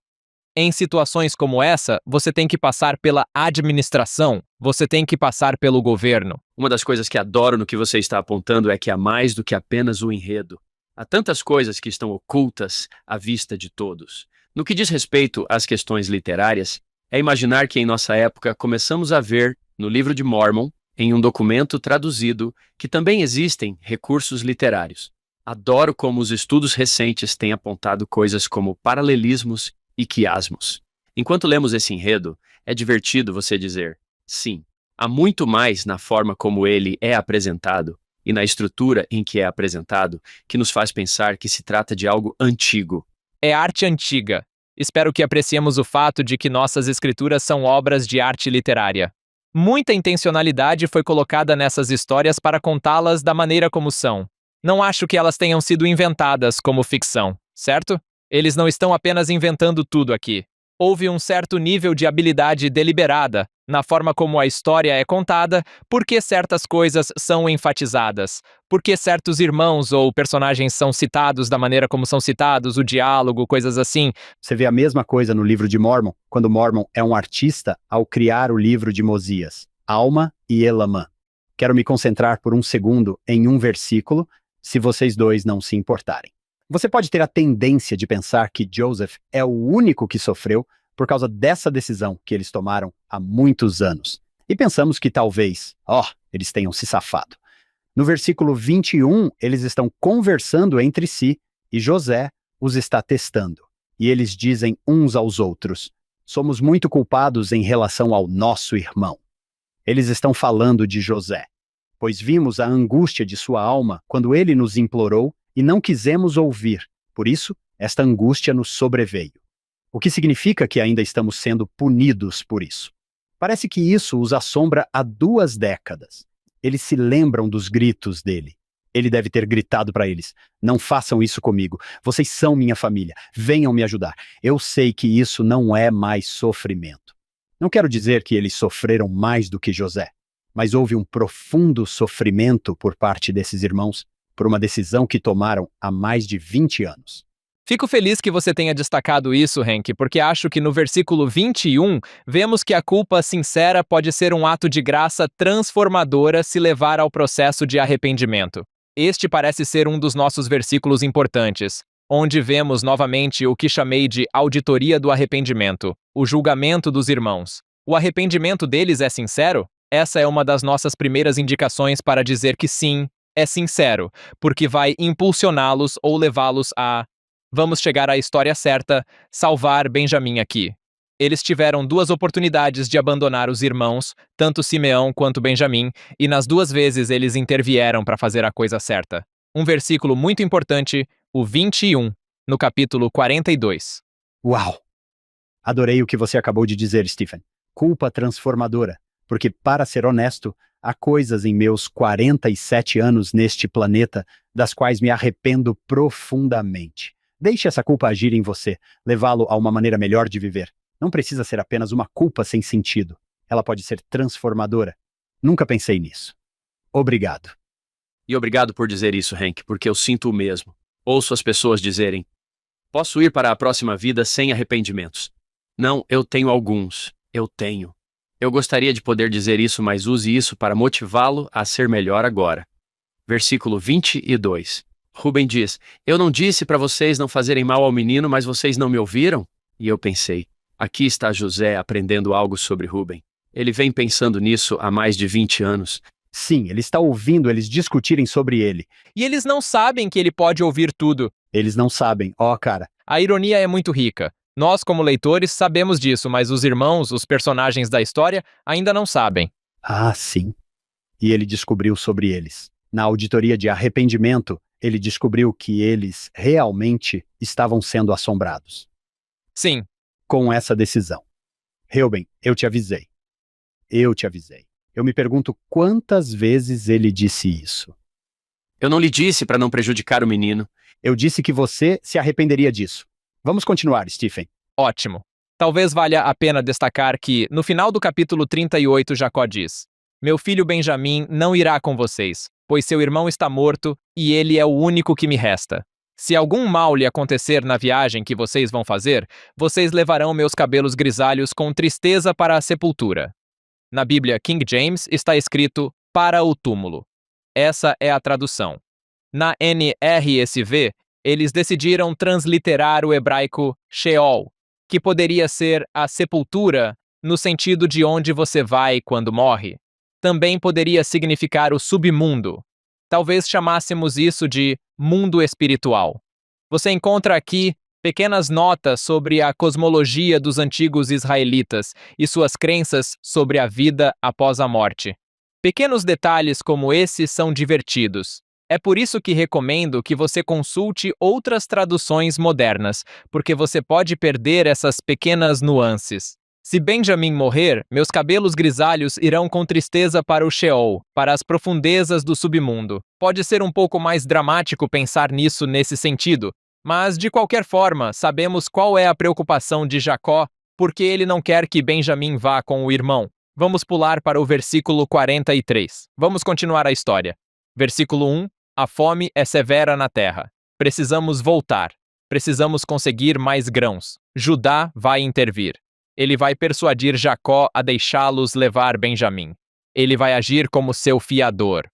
Em situações como essa, você tem que passar pela administração, você tem que passar pelo governo. Uma das coisas que adoro no que você está apontando é que há mais do que apenas o enredo. Há tantas coisas que estão ocultas à vista de todos. No que diz respeito às questões literárias, é imaginar que em nossa época começamos a ver, no livro de Mórmon, em um documento traduzido, que também existem recursos literários. Adoro como os estudos recentes têm apontado coisas como paralelismos e quiasmos. Enquanto lemos esse enredo, é divertido você dizer: sim, há muito mais na forma como ele é apresentado e na estrutura em que é apresentado que nos faz pensar que se trata de algo antigo. É arte antiga. Espero que apreciemos o fato de que nossas escrituras são obras de arte literária. Muita intencionalidade foi colocada nessas histórias para contá-las da maneira como são. Não acho que elas tenham sido inventadas como ficção, certo? Eles não estão apenas inventando tudo aqui. Houve um certo nível de habilidade deliberada na forma como a história é contada, porque certas coisas são enfatizadas, porque certos irmãos ou personagens são citados da maneira como são citados, o diálogo, coisas assim. Você vê a mesma coisa no livro de Mórmon, quando Mórmon é um artista ao criar o livro de Mosias, Alma e Elamã. Quero me concentrar por um segundo em um versículo, se vocês dois não se importarem. Você pode ter a tendência de pensar que Joseph é o único que sofreu por causa dessa decisão que eles tomaram há muitos anos. E pensamos que talvez, eles tenham se safado. No versículo 21, eles estão conversando entre si e José os está testando. E eles dizem uns aos outros: somos muito culpados em relação ao nosso irmão. Eles estão falando de José, pois vimos a angústia de sua alma quando ele nos implorou e não quisemos ouvir. Por isso, esta angústia nos sobreveio. O que significa que ainda estamos sendo punidos por isso. Parece que isso os assombra há 2 décadas. Eles se lembram dos gritos dele. Ele deve ter gritado para eles: não façam isso comigo. Vocês são minha família. Venham me ajudar. Eu sei que isso não é mais sofrimento. Não quero dizer que eles sofreram mais do que José, mas houve um profundo sofrimento por parte desses irmãos por uma decisão que tomaram há mais de 20 anos. Fico feliz que você tenha destacado isso, Hank, porque acho que no versículo 21 vemos que a culpa sincera pode ser um ato de graça transformadora se levar ao processo de arrependimento. Este parece ser um dos nossos versículos importantes, onde vemos novamente o que chamei de auditoria do arrependimento, o julgamento dos irmãos. O arrependimento deles é sincero? Essa é uma das nossas primeiras indicações para dizer que sim, é sincero, porque vai impulsioná-los ou levá-los a vamos chegar à história certa, salvar Benjamim aqui. Eles tiveram duas oportunidades de abandonar os irmãos, tanto Simeão quanto Benjamim, e nas duas vezes eles intervieram para fazer a coisa certa. Um versículo muito importante, o 21, no capítulo 42. Uau! Adorei o que você acabou de dizer, Stephen. Culpa transformadora, porque, para ser honesto, há coisas em meus 47 anos neste planeta das quais me arrependo profundamente. Deixe essa culpa agir em você, levá-lo a uma maneira melhor de viver. Não precisa ser apenas uma culpa sem sentido. Ela pode ser transformadora. Nunca pensei nisso. Obrigado. E obrigado por dizer isso, Hank, porque eu sinto o mesmo. Ouço as pessoas dizerem: posso ir para a próxima vida sem arrependimentos. Não, eu tenho alguns. Eu tenho. Eu gostaria de poder dizer isso, mas use isso para motivá-lo a ser melhor agora. Versículo 22. Rubem diz: eu não disse para vocês não fazerem mal ao menino, mas vocês não me ouviram? E eu pensei: aqui está José aprendendo algo sobre Rubem. Ele vem pensando nisso há mais de 20 anos. Sim, ele está ouvindo eles discutirem sobre ele. E eles não sabem que ele pode ouvir tudo. Eles não sabem. Cara. A ironia é muito rica. Nós, como leitores, sabemos disso, mas os irmãos, os personagens da história, ainda não sabem. Sim. E ele descobriu sobre eles. Na auditoria de arrependimento, ele descobriu que eles realmente estavam sendo assombrados. Sim. Com essa decisão. Reuben, eu te avisei. Eu te avisei. Eu me pergunto quantas vezes ele disse isso. Eu não lhe disse para não prejudicar o menino. Eu disse que você se arrependeria disso. Vamos continuar, Stephen. Ótimo. Talvez valha a pena destacar que, no final do capítulo 38, Jacó diz: meu filho Benjamim não irá com vocês, pois seu irmão está morto e ele é o único que me resta. Se algum mal lhe acontecer na viagem que vocês vão fazer, vocês levarão meus cabelos grisalhos com tristeza para a sepultura. Na Bíblia King James está escrito para o túmulo. Essa é a tradução. Na NRSV, eles decidiram transliterar o hebraico Sheol, que poderia ser a sepultura no sentido de onde você vai quando morre. Também poderia significar o submundo. Talvez chamássemos isso de mundo espiritual. Você encontra aqui pequenas notas sobre a cosmologia dos antigos israelitas e suas crenças sobre a vida após a morte. Pequenos detalhes como esses são divertidos. É por isso que recomendo que você consulte outras traduções modernas, porque você pode perder essas pequenas nuances. Se Benjamim morrer, meus cabelos grisalhos irão com tristeza para o Sheol, para as profundezas do submundo. Pode ser um pouco mais dramático pensar nisso nesse sentido, mas, de qualquer forma, sabemos qual é a preocupação de Jacó, porque ele não quer que Benjamim vá com o irmão. Vamos pular para o versículo 43. Vamos continuar a história. Versículo 1. A fome é severa na terra. Precisamos voltar. Precisamos conseguir mais grãos. Judá vai intervir. Ele vai persuadir Jacó a deixá-los levar Benjamim. Ele vai agir como seu fiador.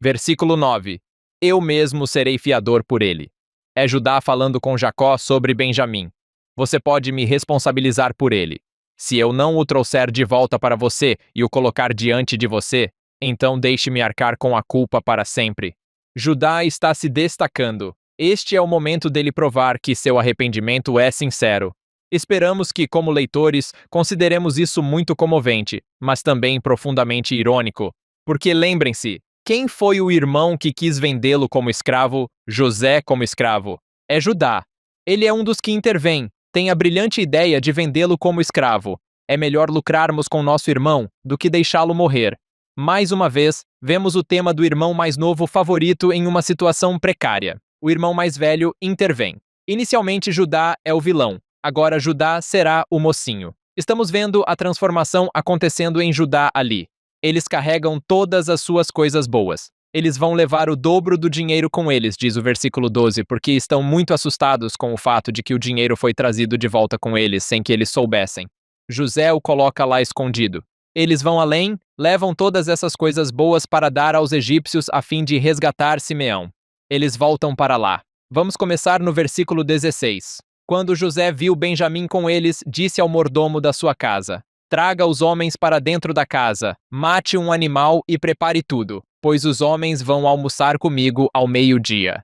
Versículo 9. Eu mesmo serei fiador por ele. É Judá falando com Jacó sobre Benjamim. Você pode me responsabilizar por ele. Se eu não o trouxer de volta para você e o colocar diante de você, então deixe-me arcar com a culpa para sempre. Judá está se destacando. Este é o momento dele provar que seu arrependimento é sincero. Esperamos que, como leitores, consideremos isso muito comovente, mas também profundamente irônico. Porque lembrem-se, quem foi o irmão que quis vendê-lo como escravo, José como escravo? É Judá. Ele é um dos que intervém, tem a brilhante ideia de vendê-lo como escravo. É melhor lucrarmos com nosso irmão do que deixá-lo morrer. Mais uma vez, vemos o tema do irmão mais novo favorito em uma situação precária. O irmão mais velho intervém. Inicialmente, Judá é o vilão. Agora, Judá será o mocinho. Estamos vendo a transformação acontecendo em Judá ali. Eles carregam todas as suas coisas boas. Eles vão levar o dobro do dinheiro com eles, diz o versículo 12, porque estão muito assustados com o fato de que o dinheiro foi trazido de volta com eles sem que eles soubessem. José o coloca lá escondido. Eles vão além, levam todas essas coisas boas para dar aos egípcios a fim de resgatar Simeão. Eles voltam para lá. Vamos começar no versículo 16. Quando José viu Benjamim com eles, disse ao mordomo da sua casa: traga os homens para dentro da casa, mate um animal e prepare tudo, pois os homens vão almoçar comigo ao meio-dia.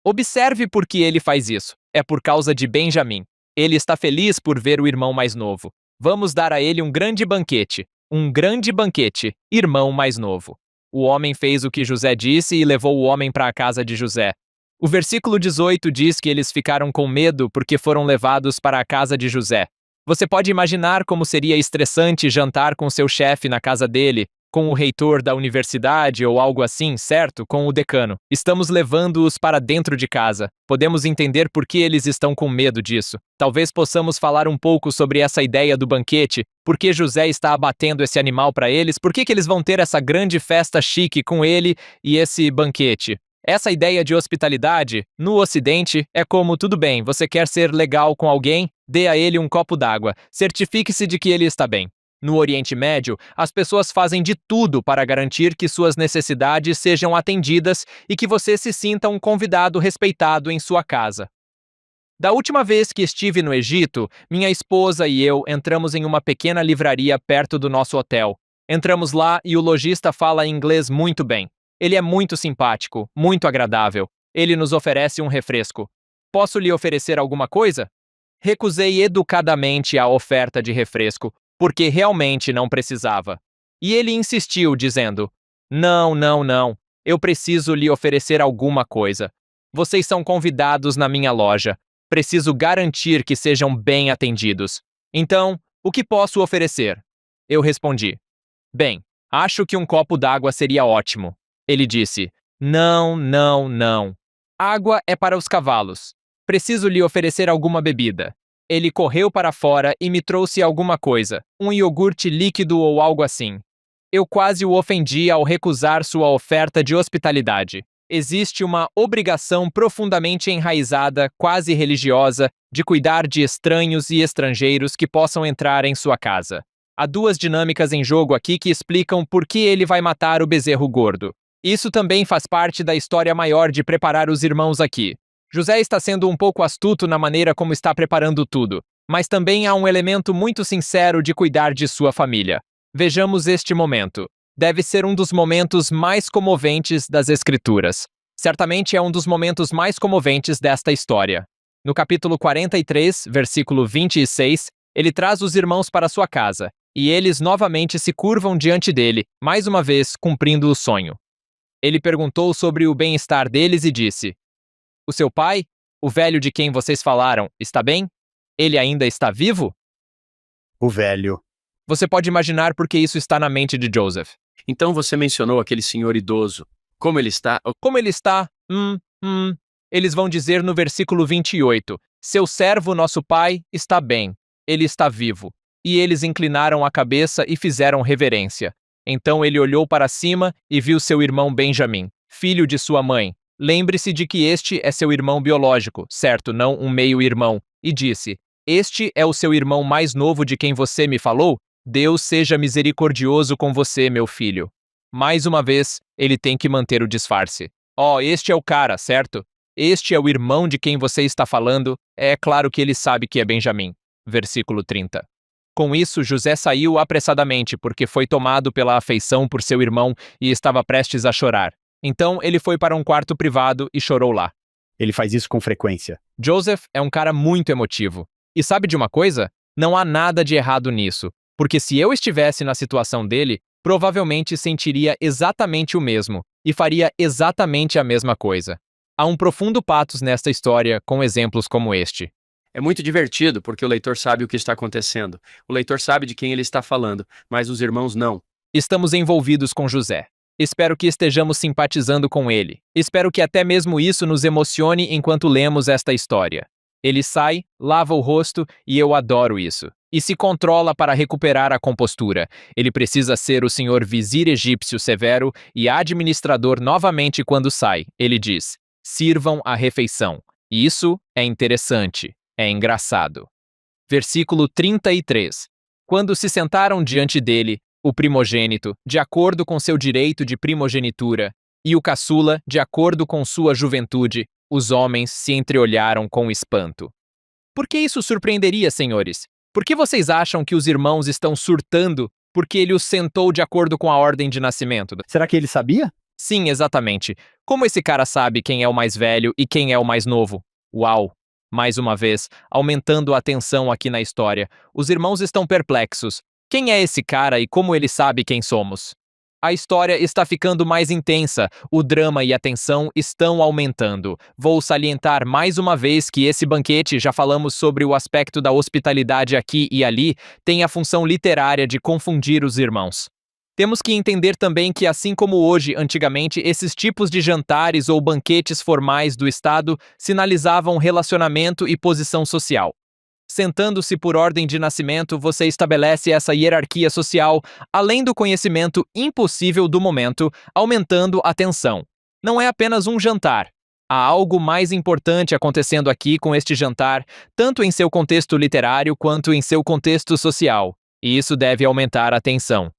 Observe por que ele faz isso. É por causa de Benjamim. Ele está feliz por ver o irmão mais novo. Vamos dar a ele um grande banquete. Um grande banquete, irmão mais novo. O homem fez o que José disse e levou o homem para a casa de José. O versículo 18 diz que eles ficaram com medo porque foram levados para a casa de José. Você pode imaginar como seria estressante jantar com seu chefe na casa dele, com o reitor da universidade ou algo assim, certo? Com o decano. Estamos levando-os para dentro de casa. Podemos entender por que eles estão com medo disso. Talvez possamos falar um pouco sobre essa ideia do banquete, por que José está abatendo esse animal para eles, por que eles vão ter essa grande festa chique com ele e esse banquete. Essa ideia de hospitalidade, no Ocidente, é como, tudo bem, você quer ser legal com alguém? Dê a ele um copo d'água. Certifique-se de que ele está bem. No Oriente Médio, as pessoas fazem de tudo para garantir que suas necessidades sejam atendidas e que você se sinta um convidado respeitado em sua casa. Da última vez que estive no Egito, minha esposa e eu entramos em uma pequena livraria perto do nosso hotel. Entramos lá e o lojista fala inglês muito bem. Ele é muito simpático, muito agradável. Ele nos oferece um refresco. Posso lhe oferecer alguma coisa? Recusei educadamente a oferta de refresco, porque realmente não precisava. E ele insistiu, dizendo: não, não, não. Eu preciso lhe oferecer alguma coisa. Vocês são convidados na minha loja. Preciso garantir que sejam bem atendidos. Então, o que posso oferecer? Eu respondi: bem, acho que um copo d'água seria ótimo. Ele disse: não, não, não. Água é para os cavalos. Preciso lhe oferecer alguma bebida. Ele correu para fora e me trouxe alguma coisa, um iogurte líquido ou algo assim. Eu quase o ofendi ao recusar sua oferta de hospitalidade. Existe uma obrigação profundamente enraizada, quase religiosa, de cuidar de estranhos e estrangeiros que possam entrar em sua casa. Há duas dinâmicas em jogo aqui que explicam por que ele vai matar o bezerro gordo. Isso também faz parte da história maior de preparar os irmãos aqui. José está sendo um pouco astuto na maneira como está preparando tudo, mas também há um elemento muito sincero de cuidar de sua família. Vejamos este momento. Deve ser um dos momentos mais comoventes das Escrituras. Certamente é um dos momentos mais comoventes desta história. No capítulo 43, versículo 26, ele traz os irmãos para sua casa, e eles novamente se curvam diante dele, mais uma vez cumprindo o sonho. Ele perguntou sobre o bem-estar deles e disse: o seu pai, o velho de quem vocês falaram, está bem? Ele ainda está vivo? O velho. Você pode imaginar por que isso está na mente de Joseph. Então você mencionou aquele senhor idoso. Como ele está? Como ele está? Eles vão dizer no versículo 28, seu servo, nosso pai, está bem. Ele está vivo. E eles inclinaram a cabeça e fizeram reverência. Então ele olhou para cima e viu seu irmão Benjamim, filho de sua mãe. Lembre-se de que este é seu irmão biológico, certo, não um meio-irmão. E disse: este é o seu irmão mais novo de quem você me falou? Deus seja misericordioso com você, meu filho. Mais uma vez, ele tem que manter o disfarce. Este é o cara, certo? Este é o irmão de quem você está falando. É claro que ele sabe que é Benjamim. Versículo 30. Com isso, José saiu apressadamente, porque foi tomado pela afeição por seu irmão e estava prestes a chorar. Então, ele foi para um quarto privado e chorou lá. Ele faz isso com frequência. Joseph é um cara muito emotivo. E sabe de uma coisa? Não há nada de errado nisso, porque se eu estivesse na situação dele, provavelmente sentiria exatamente o mesmo e faria exatamente a mesma coisa. Há um profundo pathos nesta história com exemplos como este. É muito divertido porque o leitor sabe o que está acontecendo. O leitor sabe de quem ele está falando, mas os irmãos não. Estamos envolvidos com José. Espero que estejamos simpatizando com ele. Espero que até mesmo isso nos emocione enquanto lemos esta história. Ele sai, lava o rosto e eu adoro isso. E se controla para recuperar a compostura. Ele precisa ser o senhor vizir egípcio severo e administrador novamente quando sai. Ele diz: sirvam a refeição. E isso é interessante, é engraçado. Versículo 33. Quando se sentaram diante dele, o primogênito, de acordo com seu direito de primogenitura, e o caçula, de acordo com sua juventude, os homens se entreolharam com espanto. Por que isso surpreenderia, senhores? Por que vocês acham que os irmãos estão surtando porque ele os sentou de acordo com a ordem de nascimento? Será que ele sabia? Sim, exatamente. Como esse cara sabe quem é o mais velho e quem é o mais novo? Uau! Mais uma vez, aumentando a tensão aqui na história, os irmãos estão perplexos. Quem é esse cara e como ele sabe quem somos? A história está ficando mais intensa, o drama e a tensão estão aumentando. Vou salientar mais uma vez que esse banquete, já falamos sobre o aspecto da hospitalidade aqui e ali, tem a função literária de confundir os irmãos. Temos que entender também que, assim como hoje, antigamente, esses tipos de jantares ou banquetes formais do Estado sinalizavam relacionamento e posição social. Sentando-se por ordem de nascimento, você estabelece essa hierarquia social, além do conhecimento impossível do momento, aumentando a tensão. Não é apenas um jantar. Há algo mais importante acontecendo aqui com este jantar, tanto em seu contexto literário quanto em seu contexto social, e isso deve aumentar a tensão.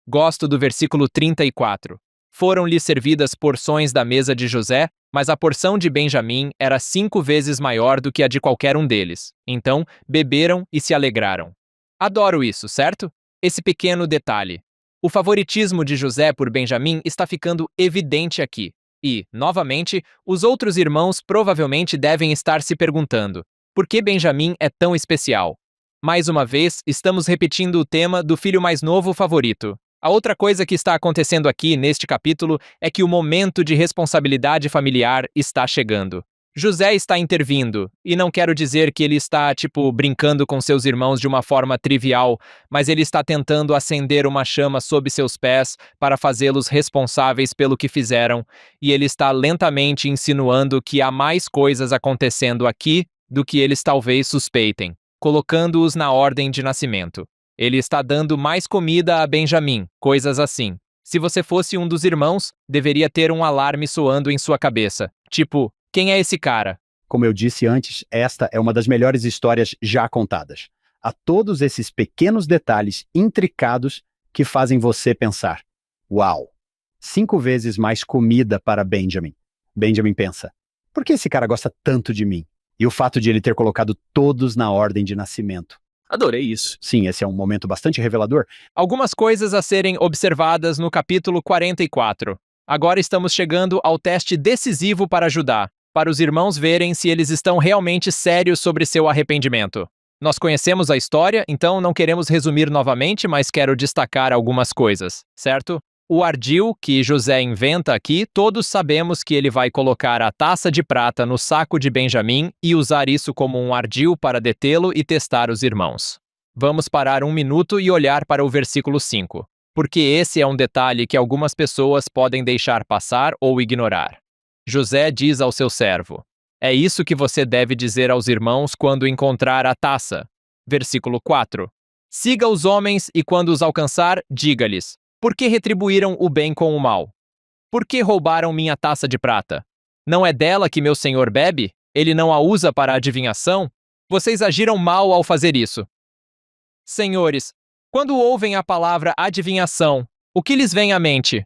Gosto do versículo 34. Foram-lhe servidas porções da mesa de José, mas a porção de Benjamim era 5 vezes maior do que a de qualquer um deles. Então, beberam e se alegraram. Adoro isso, certo? Esse pequeno detalhe. O favoritismo de José por Benjamim está ficando evidente aqui. E, novamente, os outros irmãos provavelmente devem estar se perguntando: por que Benjamim é tão especial? Mais uma vez, estamos repetindo o tema do filho mais novo favorito. A outra coisa que está acontecendo aqui neste capítulo é que o momento de responsabilidade familiar está chegando. José está intervindo, e não quero dizer que ele está, brincando com seus irmãos de uma forma trivial, mas ele está tentando acender uma chama sob seus pés para fazê-los responsáveis pelo que fizeram, e ele está lentamente insinuando que há mais coisas acontecendo aqui do que eles talvez suspeitem, colocando-os na ordem de nascimento. Ele está dando mais comida a Benjamim, coisas assim. Se você fosse um dos irmãos, deveria ter um alarme soando em sua cabeça. Tipo, quem é esse cara? Como eu disse antes, esta é uma das melhores histórias já contadas. Há todos esses pequenos detalhes intricados que fazem você pensar: uau, 5 vezes mais comida para Benjamin. Benjamin pensa: por que esse cara gosta tanto de mim? E o fato de ele ter colocado todos na ordem de nascimento. Adorei isso. Sim, esse é um momento bastante revelador. Algumas coisas a serem observadas no capítulo 44. Agora estamos chegando ao teste decisivo para Judá, para os irmãos verem se eles estão realmente sérios sobre seu arrependimento. Nós conhecemos a história, então não queremos resumir novamente, mas quero destacar algumas coisas, certo? O ardil que José inventa aqui, todos sabemos que ele vai colocar a taça de prata no saco de Benjamim e usar isso como um ardil para detê-lo e testar os irmãos. Vamos parar um minuto e olhar para o versículo 5, porque esse é um detalhe que algumas pessoas podem deixar passar ou ignorar. José diz ao seu servo: é isso que você deve dizer aos irmãos quando encontrar a taça. Versículo 4. Siga os homens e quando os alcançar, diga-lhes: por que retribuíram o bem com o mal? Por que roubaram minha taça de prata? Não é dela que meu senhor bebe? Ele não a usa para adivinhação? Vocês agiram mal ao fazer isso. Senhores, quando ouvem a palavra adivinhação, o que lhes vem à mente?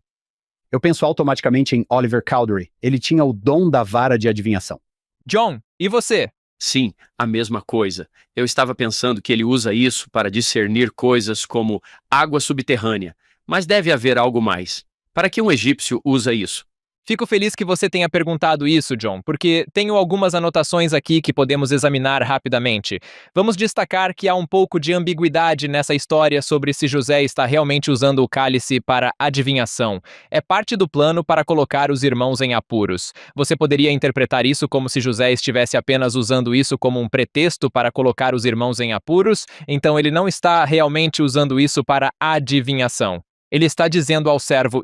Eu penso automaticamente em Oliver Cowdery. Ele tinha o dom da vara de adivinhação. John, e você? Sim, a mesma coisa. Eu estava pensando que ele usa isso para discernir coisas como água subterrânea. Mas deve haver algo mais. Para que um egípcio usa isso? Fico feliz que você tenha perguntado isso, John, porque tenho algumas anotações aqui que podemos examinar rapidamente. Vamos destacar que há um pouco de ambiguidade nessa história sobre se José está realmente usando o cálice para adivinhação. É parte do plano para colocar os irmãos em apuros. Você poderia interpretar isso como se José estivesse apenas usando isso como um pretexto para colocar os irmãos em apuros, então ele não está realmente usando isso para adivinhação. Ele está dizendo ao servo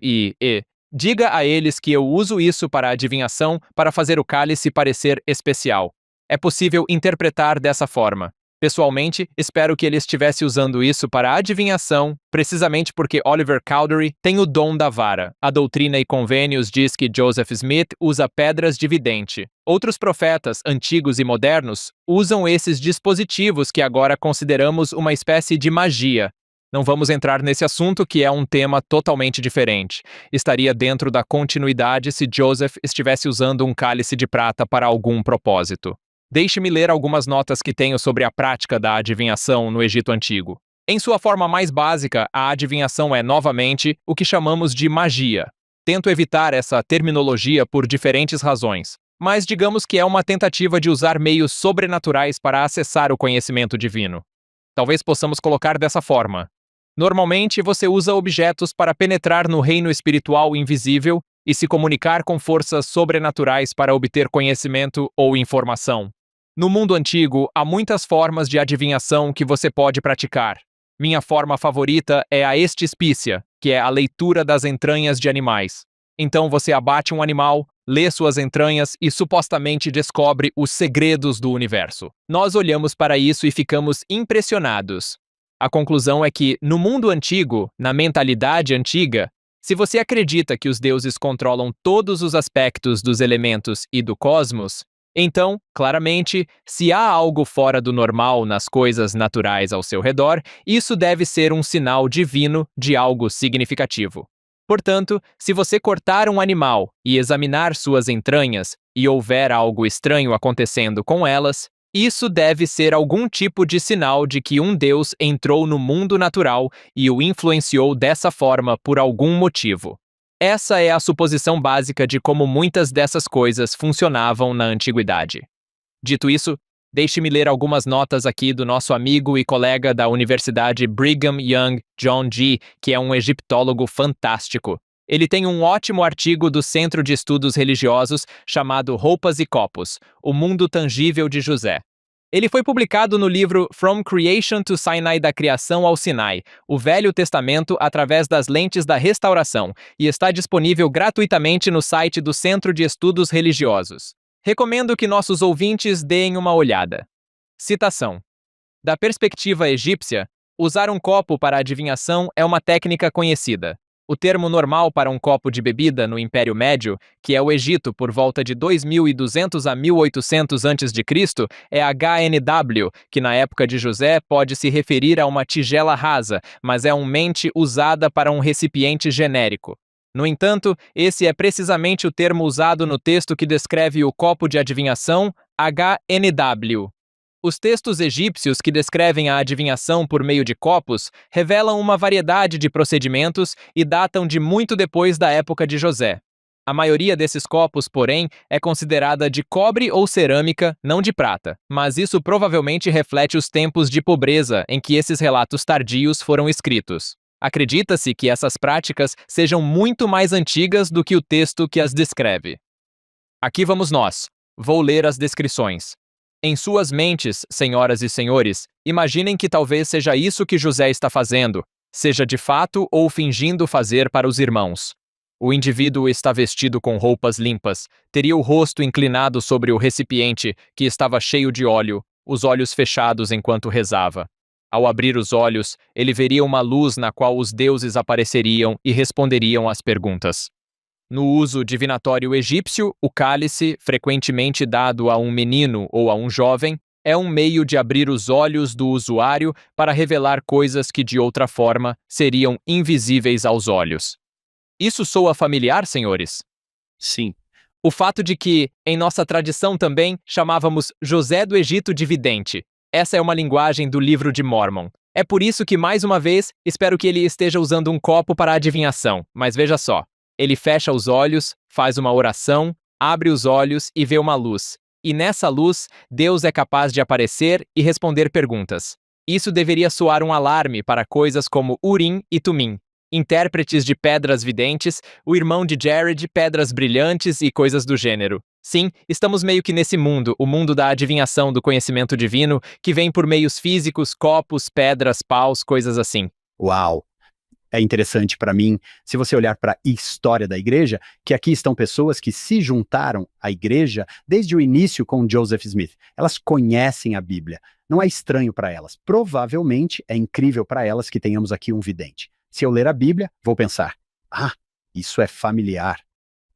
diga a eles que eu uso isso para a adivinhação para fazer o cálice parecer especial. É possível interpretar dessa forma. Pessoalmente, espero que ele estivesse usando isso para a adivinhação, precisamente porque Oliver Cowdery tem o dom da vara. A Doutrina e Convênios diz que Joseph Smith usa pedras de vidente. Outros profetas, antigos e modernos, usam esses dispositivos que agora consideramos uma espécie de magia. Não vamos entrar nesse assunto, que é um tema totalmente diferente. Estaria dentro da continuidade se Joseph estivesse usando um cálice de prata para algum propósito. Deixe-me ler algumas notas que tenho sobre a prática da adivinhação no Egito Antigo. Em sua forma mais básica, a adivinhação é, novamente, o que chamamos de magia. Tento evitar essa terminologia por diferentes razões, mas digamos que é uma tentativa de usar meios sobrenaturais para acessar o conhecimento divino. Talvez possamos colocar dessa forma. Normalmente, você usa objetos para penetrar no reino espiritual invisível e se comunicar com forças sobrenaturais para obter conhecimento ou informação. No mundo antigo, há muitas formas de adivinhação que você pode praticar. Minha forma favorita é a estispícia, que é a leitura das entranhas de animais. Então você abate um animal, lê suas entranhas e supostamente descobre os segredos do universo. Nós olhamos para isso e ficamos impressionados. A conclusão é que, no mundo antigo, na mentalidade antiga, se você acredita que os deuses controlam todos os aspectos dos elementos e do cosmos, então, claramente, se há algo fora do normal nas coisas naturais ao seu redor, isso deve ser um sinal divino de algo significativo. Portanto, se você cortar um animal e examinar suas entranhas e houver algo estranho acontecendo com elas, isso deve ser algum tipo de sinal de que um Deus entrou no mundo natural e o influenciou dessa forma por algum motivo. Essa é a suposição básica de como muitas dessas coisas funcionavam na antiguidade. Dito isso, deixe-me ler algumas notas aqui do nosso amigo e colega da Universidade Brigham Young, John G., que é um egiptólogo fantástico. Ele tem um ótimo artigo do Centro de Estudos Religiosos chamado Roupas e Copos, o mundo tangível de José. Ele foi publicado no livro From Creation to Sinai, da Criação ao Sinai, o Velho Testamento através das lentes da restauração, e está disponível gratuitamente no site do Centro de Estudos Religiosos. Recomendo que nossos ouvintes deem uma olhada. Citação: da perspectiva egípcia, usar um copo para adivinhação é uma técnica conhecida. O termo normal para um copo de bebida no Império Médio, que é o Egito por volta de 2200 a 1800 a.C., é HNW, que na época de José pode se referir a uma tigela rasa, mas é mente usada para um recipiente genérico. No entanto, esse é precisamente o termo usado no texto que descreve o copo de adivinhação, HNW. Os textos egípcios que descrevem a adivinhação por meio de copos revelam uma variedade de procedimentos e datam de muito depois da época de José. A maioria desses copos, porém, é considerada de cobre ou cerâmica, não de prata, mas isso provavelmente reflete os tempos de pobreza em que esses relatos tardios foram escritos. Acredita-se que essas práticas sejam muito mais antigas do que o texto que as descreve. Aqui vamos nós. Vou ler as descrições. Em suas mentes, senhoras e senhores, imaginem que talvez seja isso que José está fazendo, seja de fato ou fingindo fazer para os irmãos. O indivíduo está vestido com roupas limpas, teria o rosto inclinado sobre o recipiente, que estava cheio de óleo, os olhos fechados enquanto rezava. Ao abrir os olhos, ele veria uma luz na qual os deuses apareceriam e responderiam às perguntas. No uso divinatório egípcio, o cálice, frequentemente dado a um menino ou a um jovem, é um meio de abrir os olhos do usuário para revelar coisas que de outra forma seriam invisíveis aos olhos. Isso soa familiar, senhores? Sim. O fato de que, em nossa tradição também, chamávamos José do Egito de vidente. Essa é uma linguagem do livro de Mórmon. É por isso que, mais uma vez, espero que ele esteja usando um copo para a adivinhação, mas veja só. Ele fecha os olhos, faz uma oração, abre os olhos e vê uma luz. E nessa luz, Deus é capaz de aparecer e responder perguntas. Isso deveria soar um alarme para coisas como Urim e Tumim, intérpretes de pedras videntes, o irmão de Jared, pedras brilhantes e coisas do gênero. Sim, estamos meio que nesse mundo, o mundo da adivinhação do conhecimento divino, que vem por meios físicos, copos, pedras, paus, coisas assim. Uau! É interessante para mim, se você olhar para a história da igreja, que aqui estão pessoas que se juntaram à igreja desde o início com Joseph Smith. Elas conhecem a Bíblia. Não é estranho para elas. Provavelmente é incrível para elas que tenhamos aqui um vidente. Se eu ler a Bíblia, vou pensar: ah, isso é familiar.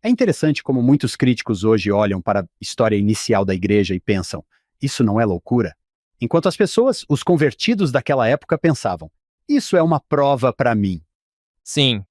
É interessante como muitos críticos hoje olham para a história inicial da igreja e pensam: isso não é loucura? Enquanto as pessoas, os convertidos daquela época, pensavam: isso é uma prova para mim. Sim.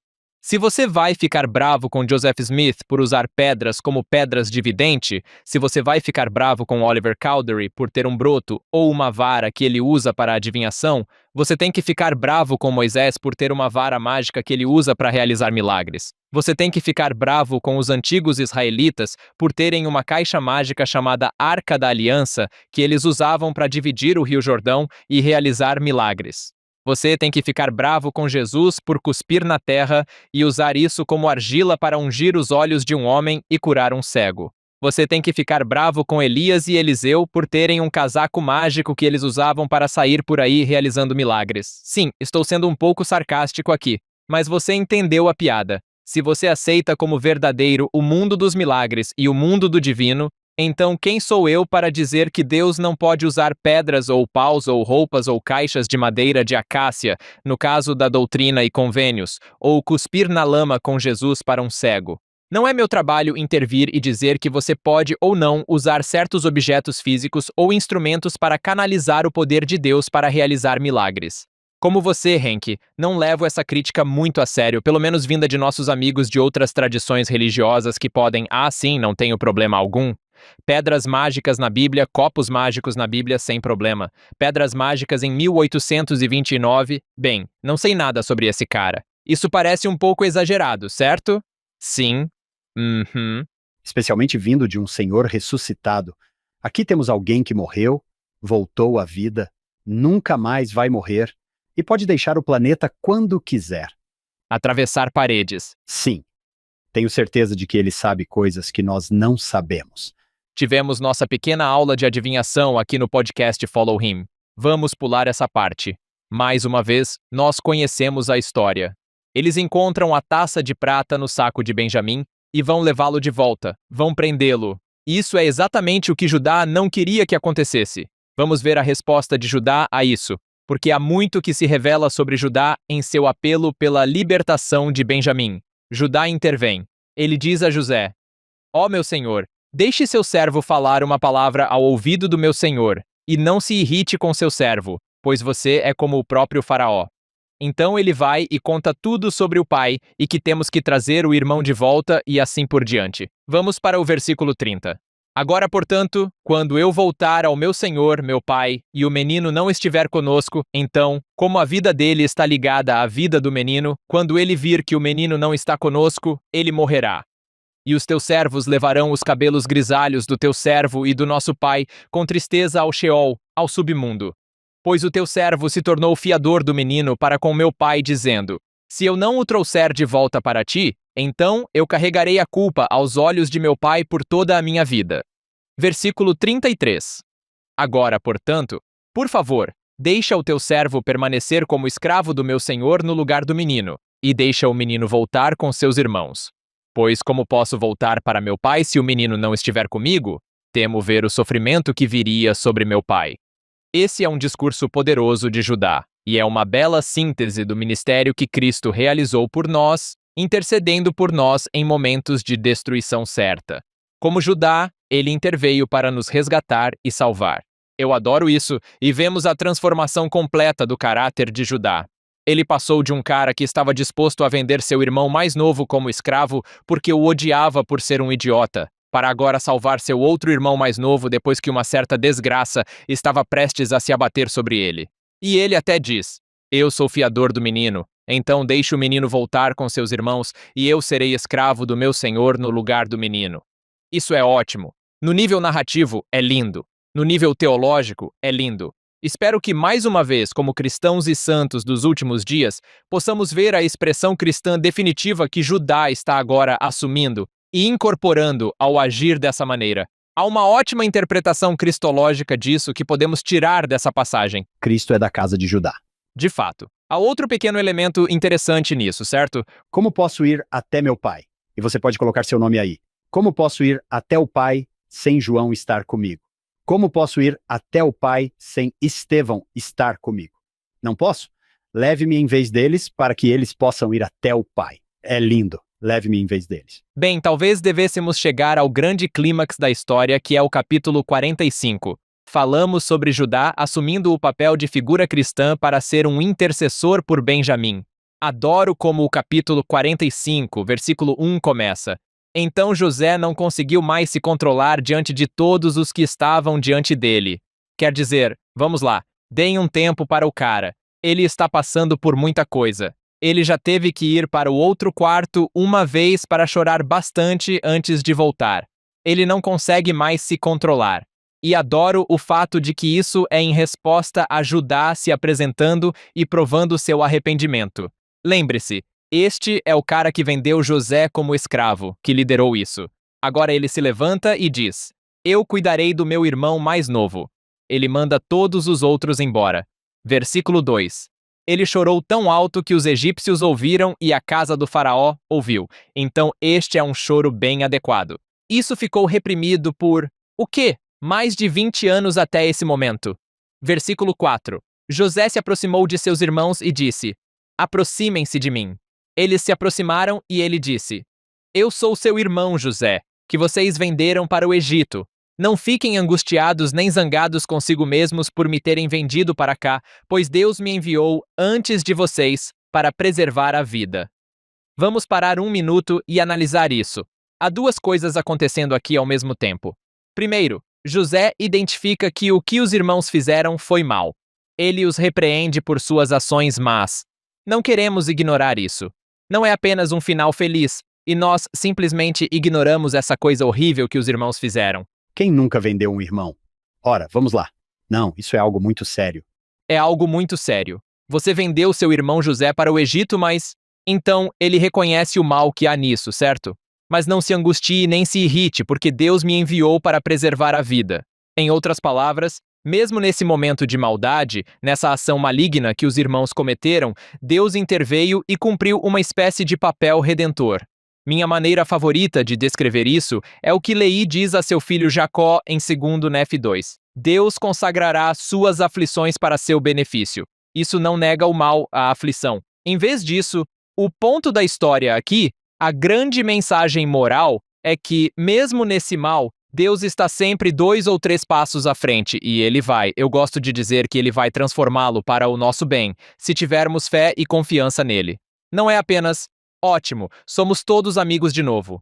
Se você vai ficar bravo com Joseph Smith por usar pedras como pedras de vidente, se você vai ficar bravo com Oliver Cowdery por ter um broto ou uma vara que ele usa para adivinhação, você tem que ficar bravo com Moisés por ter uma vara mágica que ele usa para realizar milagres. Você tem que ficar bravo com os antigos israelitas por terem uma caixa mágica chamada Arca da Aliança que eles usavam para dividir o Rio Jordão e realizar milagres. Você tem que ficar bravo com Jesus por cuspir na terra e usar isso como argila para ungir os olhos de um homem e curar um cego. Você tem que ficar bravo com Elias e Eliseu por terem um casaco mágico que eles usavam para sair por aí realizando milagres. Sim, estou sendo um pouco sarcástico aqui, mas você entendeu a piada. Se você aceita como verdadeiro o mundo dos milagres e o mundo do divino, então quem sou eu para dizer que Deus não pode usar pedras ou paus ou roupas ou caixas de madeira de acácia, no caso da doutrina e convênios, ou cuspir na lama com Jesus para um cego? Não é meu trabalho intervir e dizer que você pode ou não usar certos objetos físicos ou instrumentos para canalizar o poder de Deus para realizar milagres. Como você, Henk, não levo essa crítica muito a sério, pelo menos vinda de nossos amigos de outras tradições religiosas que podem, sim, não tenho problema algum. Pedras mágicas na Bíblia, copos mágicos na Bíblia, sem problema. Pedras mágicas em 1829, bem, não sei nada sobre esse cara. Isso parece um pouco exagerado, certo? Sim. Especialmente vindo de um senhor ressuscitado. Aqui temos alguém que morreu, voltou à vida, nunca mais vai morrer e pode deixar o planeta quando quiser. Atravessar paredes. Sim. Tenho certeza de que ele sabe coisas que nós não sabemos. Tivemos nossa pequena aula de adivinhação aqui no podcast Follow Him. Vamos pular essa parte. Mais uma vez, nós conhecemos a história. Eles encontram a taça de prata no saco de Benjamim e vão levá-lo de volta. Vão prendê-lo. Isso é exatamente o que Judá não queria que acontecesse. Vamos ver a resposta de Judá a isso, porque há muito que se revela sobre Judá em seu apelo pela libertação de Benjamim. Judá intervém. Ele diz a José: ó meu senhor, deixe seu servo falar uma palavra ao ouvido do meu senhor, e não se irrite com seu servo, pois você é como o próprio faraó. Então ele vai e conta tudo sobre o pai, e que temos que trazer o irmão de volta e assim por diante. Vamos para o versículo 30. Agora, portanto, quando eu voltar ao meu senhor, meu pai, e o menino não estiver conosco, então, como a vida dele está ligada à vida do menino, quando ele vir que o menino não está conosco, ele morrerá. E os teus servos levarão os cabelos grisalhos do teu servo e do nosso pai com tristeza ao Sheol, ao submundo. Pois o teu servo se tornou fiador do menino para com meu pai, dizendo: se eu não o trouxer de volta para ti, então eu carregarei a culpa aos olhos de meu pai por toda a minha vida. Versículo 33. Agora, portanto, por favor, deixa o teu servo permanecer como escravo do meu senhor no lugar do menino, e deixa o menino voltar com seus irmãos. Pois como posso voltar para meu pai se o menino não estiver comigo? Temo ver o sofrimento que viria sobre meu pai. Esse é um discurso poderoso de Judá, e é uma bela síntese do ministério que Cristo realizou por nós, intercedendo por nós em momentos de destruição certa. Como Judá, ele interveio para nos resgatar e salvar. Eu adoro isso, e vemos a transformação completa do caráter de Judá. Ele passou de um cara que estava disposto a vender seu irmão mais novo como escravo porque o odiava por ser um idiota, para agora salvar seu outro irmão mais novo depois que uma certa desgraça estava prestes a se abater sobre ele. E ele até diz: eu sou fiador do menino, então deixe o menino voltar com seus irmãos e eu serei escravo do meu senhor no lugar do menino. Isso é ótimo. No nível narrativo, é lindo. No nível teológico, é lindo. Espero que, mais uma vez, como cristãos e santos dos últimos dias, possamos ver a expressão cristã definitiva que Judá está agora assumindo e incorporando ao agir dessa maneira. Há uma ótima interpretação cristológica disso que podemos tirar dessa passagem. Cristo é da casa de Judá. De fato, Há outro pequeno elemento interessante nisso, certo? Como posso ir até meu pai? E você pode colocar seu nome aí. Como posso ir até o pai sem João estar comigo? Como posso ir até o pai sem Estevão estar comigo? Não posso? Leve-me em vez deles para que eles possam ir até o pai. É lindo. Leve-me em vez deles. Bem, talvez devêssemos chegar ao grande clímax da história, que é o capítulo 45. Falamos sobre Judá assumindo o papel de figura cristã para ser um intercessor por Benjamim. Adoro como o capítulo 45, versículo 1 começa. Então José não conseguiu mais se controlar diante de todos os que estavam diante dele. Quer dizer, vamos lá, deem um tempo para o cara. Ele está passando por muita coisa. Ele já teve que ir para o outro quarto uma vez para chorar bastante antes de voltar. Ele não consegue mais se controlar. E adoro o fato de que isso é em resposta a Judá se apresentando e provando seu arrependimento. Lembre-se, este é o cara que vendeu José como escravo, que liderou isso. Agora ele se levanta e diz: Eu cuidarei do meu irmão mais novo. Ele manda todos os outros embora. Versículo 2. Ele chorou tão alto que os egípcios ouviram e a casa do faraó ouviu. Então este é um choro bem adequado. Isso ficou reprimido por, o quê? Mais de 20 anos até esse momento. Versículo 4. José se aproximou de seus irmãos e disse: Aproximem-se de mim. Eles se aproximaram e ele disse: Eu sou seu irmão José, que vocês venderam para o Egito. Não fiquem angustiados nem zangados consigo mesmos por me terem vendido para cá, pois Deus me enviou antes de vocês para preservar a vida. Vamos parar um minuto e analisar isso. Há duas coisas acontecendo aqui ao mesmo tempo. Primeiro, José identifica que o que os irmãos fizeram foi mal. Ele os repreende por suas ações más. Não queremos ignorar isso. Não é apenas um final feliz, e nós simplesmente ignoramos essa coisa horrível que os irmãos fizeram. Quem nunca vendeu um irmão? Ora, vamos lá. Não, isso é algo muito sério. É algo muito sério. Você vendeu seu irmão José para o Egito, mas... Então, ele reconhece o mal que há nisso, certo? Mas não se angustie nem se irrite, porque Deus me enviou para preservar a vida. Em outras palavras, mesmo nesse momento de maldade, nessa ação maligna que os irmãos cometeram, Deus interveio e cumpriu uma espécie de papel redentor. Minha maneira favorita de descrever isso é o que Leí diz a seu filho Jacó em 2 Nef 2. Deus consagrará suas aflições para seu benefício. Isso não nega o mal, a aflição. Em vez disso, o ponto da história aqui, a grande mensagem moral, é que, mesmo nesse mal, Deus está sempre 2 ou 3 passos à frente, e eu gosto de dizer que ele vai transformá-lo para o nosso bem, se tivermos fé e confiança nele. Não é apenas, ótimo, somos todos amigos de novo.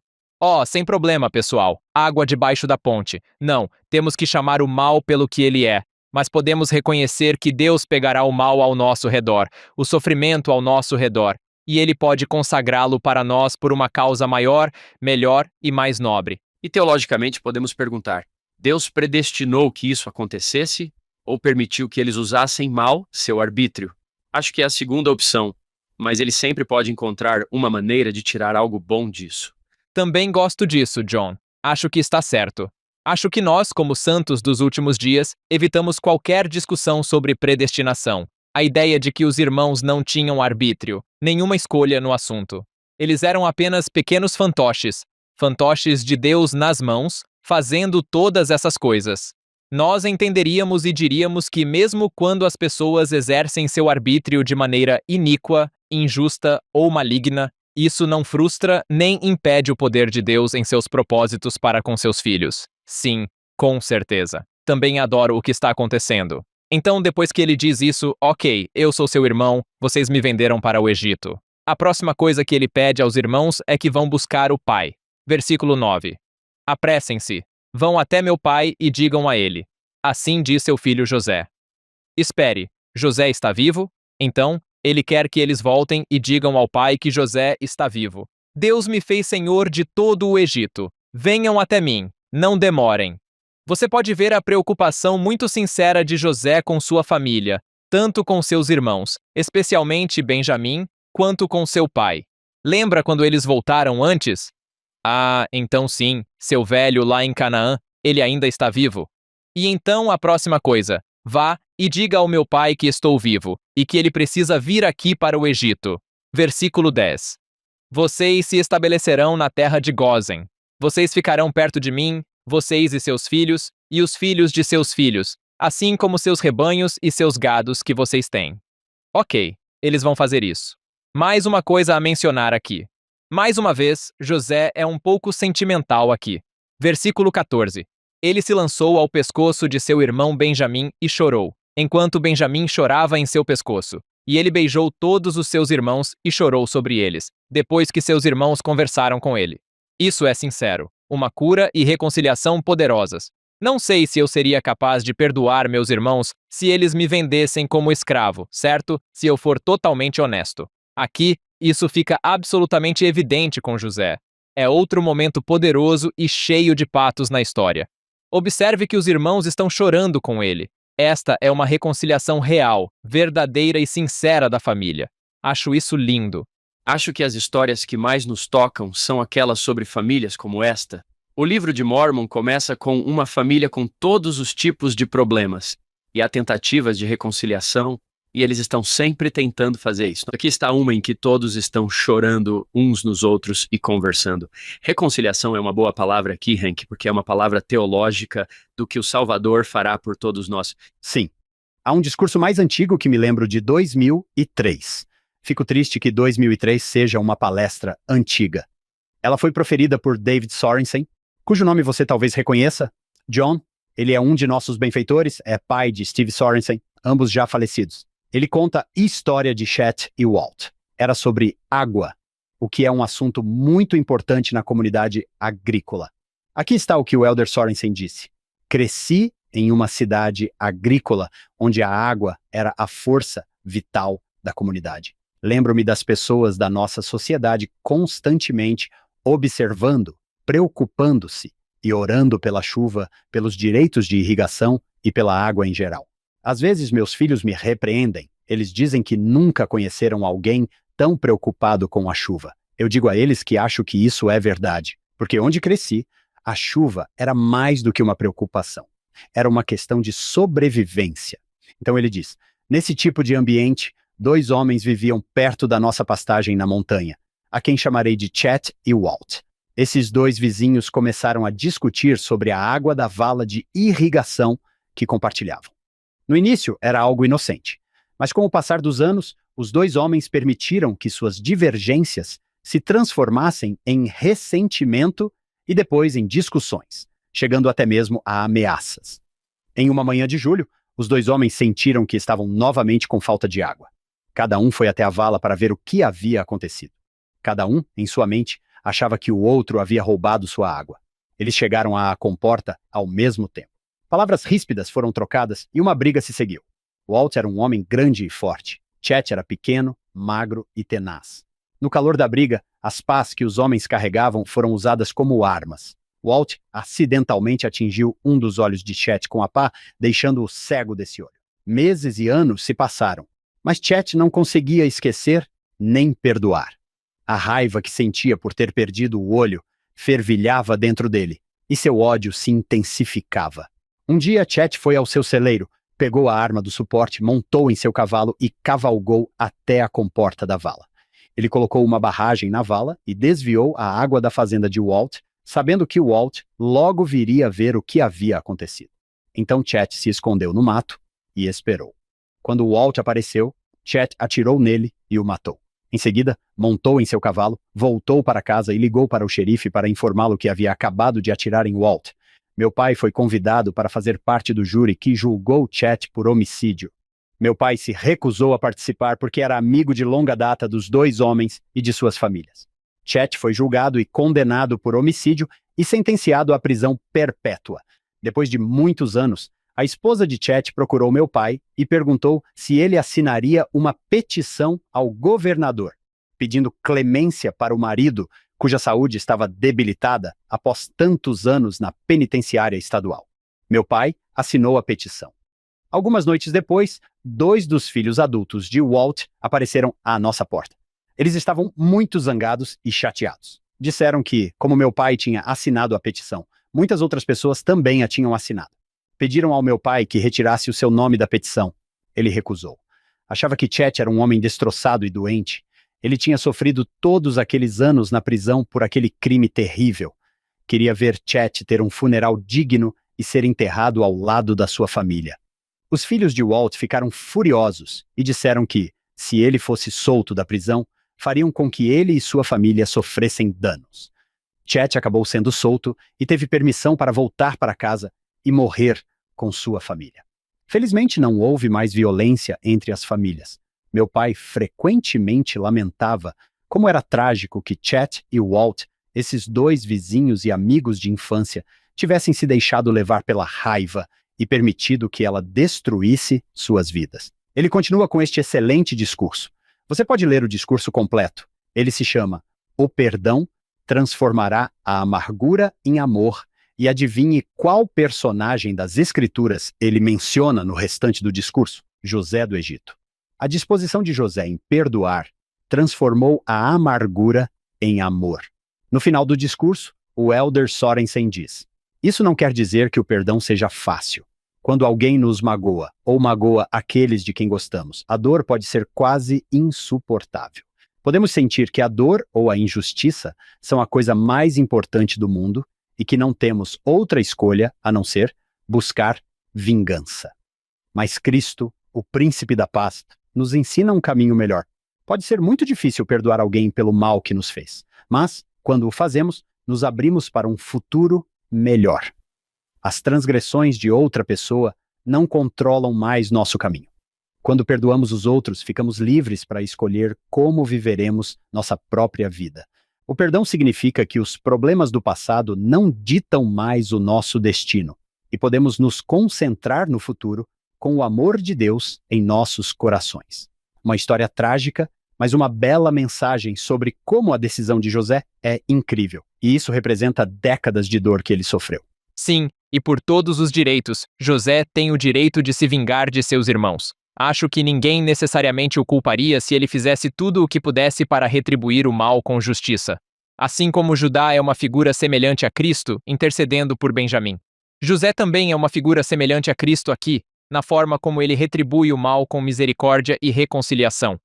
Sem problema, pessoal, água debaixo da ponte. Não, temos que chamar o mal pelo que ele é, mas podemos reconhecer que Deus pegará o mal ao nosso redor, o sofrimento ao nosso redor, e ele pode consagrá-lo para nós por uma causa maior, melhor e mais nobre. E teologicamente podemos perguntar: Deus predestinou que isso acontecesse ou permitiu que eles usassem mal seu arbítrio? Acho que é a segunda opção, mas ele sempre pode encontrar uma maneira de tirar algo bom disso. Também gosto disso, John. Acho que está certo. Acho que nós, como santos dos últimos dias, evitamos qualquer discussão sobre predestinação. A ideia de que os irmãos não tinham arbítrio, nenhuma escolha no assunto. Eles eram apenas pequenos fantoches de Deus nas mãos, fazendo todas essas coisas. Nós entenderíamos e diríamos que mesmo quando as pessoas exercem seu arbítrio de maneira iníqua, injusta ou maligna, isso não frustra nem impede o poder de Deus em seus propósitos para com seus filhos. Sim, com certeza. Também adoro o que está acontecendo. Então, depois que ele diz isso, ok, eu sou seu irmão, vocês me venderam para o Egito. A próxima coisa que ele pede aos irmãos é que vão buscar o pai. Versículo 9. Apressem-se, vão até meu pai e digam a ele. Assim diz seu filho José. Espere, José está vivo? Então, ele quer que eles voltem e digam ao pai que José está vivo. Deus me fez senhor de todo o Egito. Venham até mim, não demorem. Você pode ver a preocupação muito sincera de José com sua família, tanto com seus irmãos, especialmente Benjamim, quanto com seu pai. Lembra quando eles voltaram antes? Então sim, seu velho lá em Canaã, ele ainda está vivo. E então a próxima coisa, vá e diga ao meu pai que estou vivo, e que ele precisa vir aqui para o Egito. Versículo 10. Vocês se estabelecerão na terra de Gósen. Vocês ficarão perto de mim, vocês e seus filhos, e os filhos de seus filhos, assim como seus rebanhos e seus gados que vocês têm. Ok, eles vão fazer isso. Mais uma coisa a mencionar aqui. Mais uma vez, José é um pouco sentimental aqui. Versículo 14. Ele se lançou ao pescoço de seu irmão Benjamim e chorou, enquanto Benjamim chorava em seu pescoço. E ele beijou todos os seus irmãos e chorou sobre eles, depois que seus irmãos conversaram com ele. Isso é sincero, uma cura e reconciliação poderosas. Não sei se eu seria capaz de perdoar meus irmãos se eles me vendessem como escravo, certo? Se eu for totalmente honesto. Aqui, isso fica absolutamente evidente com José. É outro momento poderoso e cheio de patos na história. Observe que os irmãos estão chorando com ele. Esta é uma reconciliação real, verdadeira e sincera da família. Acho isso lindo. Acho que as histórias que mais nos tocam são aquelas sobre famílias como esta. O livro de Mórmon começa com uma família com todos os tipos de problemas, e há tentativas de reconciliação, e eles estão sempre tentando fazer isso. Aqui está uma em que todos estão chorando uns nos outros e conversando. Reconciliação é uma boa palavra aqui, Hank, porque é uma palavra teológica do que o Salvador fará por todos nós. Sim. Há um discurso mais antigo que me lembro de 2003. Fico triste que 2003 seja uma palestra antiga. Ela foi proferida por David Sorensen, cujo nome você talvez reconheça. John, ele é um de nossos benfeitores, é pai de Steve Sorensen, ambos já falecidos. Ele conta a história de Chet e Walt. Era sobre água, o que é um assunto muito importante na comunidade agrícola. Aqui está o que o Elder Sorensen disse. Cresci em uma cidade agrícola onde a água era a força vital da comunidade. Lembro-me das pessoas da nossa sociedade constantemente observando, preocupando-se e orando pela chuva, pelos direitos de irrigação e pela água em geral. Às vezes meus filhos me repreendem. Eles dizem que nunca conheceram alguém tão preocupado com a chuva. Eu digo a eles que acho que isso é verdade, porque onde cresci, a chuva era mais do que uma preocupação. Era uma questão de sobrevivência. Então ele diz, nesse tipo de ambiente, 2 homens viviam perto da nossa pastagem na montanha, a quem chamarei de Chet e Walt. Esses 2 vizinhos começaram a discutir sobre a água da vala de irrigação que compartilhavam. No início era algo inocente, mas com o passar dos anos, os 2 homens permitiram que suas divergências se transformassem em ressentimento e depois em discussões, chegando até mesmo a ameaças. Em uma manhã de julho, os 2 homens sentiram que estavam novamente com falta de água. Cada um foi até a vala para ver o que havia acontecido. Cada um, em sua mente, achava que o outro havia roubado sua água. Eles chegaram à comporta ao mesmo tempo. Palavras ríspidas foram trocadas e uma briga se seguiu. Walt era um homem grande e forte. Chet era pequeno, magro e tenaz. No calor da briga, as pás que os homens carregavam foram usadas como armas. Walt acidentalmente atingiu um dos olhos de Chet com a pá, deixando-o cego desse olho. Meses e anos se passaram, mas Chet não conseguia esquecer nem perdoar. A raiva que sentia por ter perdido o olho fervilhava dentro dele, e seu ódio se intensificava. Um dia, Chet foi ao seu celeiro, pegou a arma do suporte, montou em seu cavalo e cavalgou até a comporta da vala. Ele colocou uma barragem na vala e desviou a água da fazenda de Walt, sabendo que Walt logo viria ver o que havia acontecido. Então Chet se escondeu no mato e esperou. Quando Walt apareceu, Chet atirou nele e o matou. Em seguida, montou em seu cavalo, voltou para casa e ligou para o xerife para informá-lo que havia acabado de atirar em Walt. Meu pai foi convidado para fazer parte do júri que julgou Chet por homicídio. Meu pai se recusou a participar porque era amigo de longa data dos 2 homens e de suas famílias. Chet foi julgado e condenado por homicídio e sentenciado à prisão perpétua. Depois de muitos anos, a esposa de Chet procurou meu pai e perguntou se ele assinaria uma petição ao governador, pedindo clemência para o marido, cuja saúde estava debilitada após tantos anos na penitenciária estadual. Meu pai assinou a petição. Algumas noites depois, 2 dos filhos adultos de Walt apareceram à nossa porta. Eles estavam muito zangados e chateados. Disseram que, como meu pai tinha assinado a petição, muitas outras pessoas também a tinham assinado. Pediram ao meu pai que retirasse o seu nome da petição. Ele recusou. Achava que Chet era um homem destroçado e doente. Ele tinha sofrido todos aqueles anos na prisão por aquele crime terrível. Queria ver Chet ter um funeral digno e ser enterrado ao lado da sua família. Os filhos de Walt ficaram furiosos e disseram que, se ele fosse solto da prisão, fariam com que ele e sua família sofressem danos. Chet acabou sendo solto e teve permissão para voltar para casa e morrer com sua família. Felizmente não houve mais violência entre as famílias. Meu pai frequentemente lamentava como era trágico que Chet e Walt, esses dois vizinhos e amigos de infância, tivessem se deixado levar pela raiva e permitido que ela destruísse suas vidas. Ele continua com este excelente discurso. Você pode ler o discurso completo. Ele se chama O Perdão Transformará a Amargura em Amor, e adivinhe qual personagem das Escrituras ele menciona no restante do discurso? José do Egito. A disposição de José em perdoar transformou a amargura em amor. No final do discurso, o Elder Sorensen diz: isso não quer dizer que o perdão seja fácil. Quando alguém nos magoa, ou magoa aqueles de quem gostamos, a dor pode ser quase insuportável. Podemos sentir que a dor ou a injustiça são a coisa mais importante do mundo e que não temos outra escolha a não ser buscar vingança. Mas Cristo, o Príncipe da Paz, nos ensina um caminho melhor. Pode ser muito difícil perdoar alguém pelo mal que nos fez, mas, quando o fazemos, nos abrimos para um futuro melhor. As transgressões de outra pessoa não controlam mais nosso caminho. Quando perdoamos os outros, ficamos livres para escolher como viveremos nossa própria vida. O perdão significa que os problemas do passado não ditam mais o nosso destino e podemos nos concentrar no futuro com o amor de Deus em nossos corações. Uma história trágica, mas uma bela mensagem sobre como a decisão de José é incrível. E isso representa décadas de dor que ele sofreu. Sim, e por todos os direitos, José tem o direito de se vingar de seus irmãos. Acho que ninguém necessariamente o culparia se ele fizesse tudo o que pudesse para retribuir o mal com justiça. Assim como Judá é uma figura semelhante a Cristo, intercedendo por Benjamim. José também é uma figura semelhante a Cristo aqui, na forma como ele retribui o mal com misericórdia e reconciliação.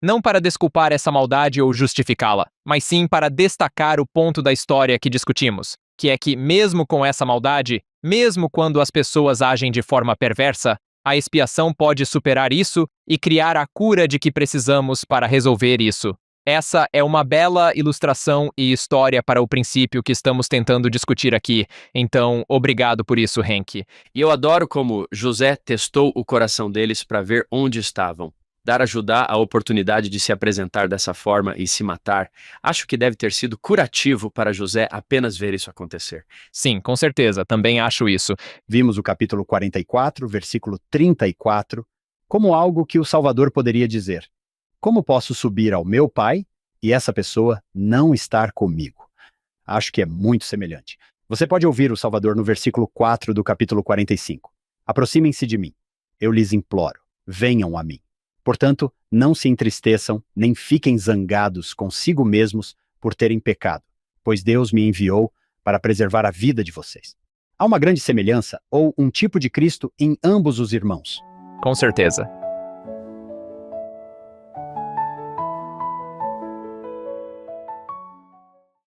Não para desculpar essa maldade ou justificá-la, mas sim para destacar o ponto da história que discutimos, que é que, mesmo com essa maldade, mesmo quando as pessoas agem de forma perversa, a expiação pode superar isso e criar a cura de que precisamos para resolver isso. Essa é uma bela ilustração e história para o princípio que estamos tentando discutir aqui, então obrigado por isso, Henk. E eu adoro como José testou o coração deles para ver onde estavam. Dar a Judá a oportunidade de se apresentar dessa forma e se matar, acho que deve ter sido curativo para José apenas ver isso acontecer. Sim, com certeza, também acho isso. Vimos o capítulo 44, versículo 34, como algo que o Salvador poderia dizer: como posso subir ao meu Pai e essa pessoa não estar comigo? Acho que é muito semelhante. Você pode ouvir o Salvador no versículo 4 do capítulo 45. Aproximem-se de mim. Eu lhes imploro, venham a mim. Portanto, não se entristeçam, nem fiquem zangados consigo mesmos por terem pecado, pois Deus me enviou para preservar a vida de vocês. Há uma grande semelhança, ou um tipo de Cristo em ambos os irmãos. Com certeza.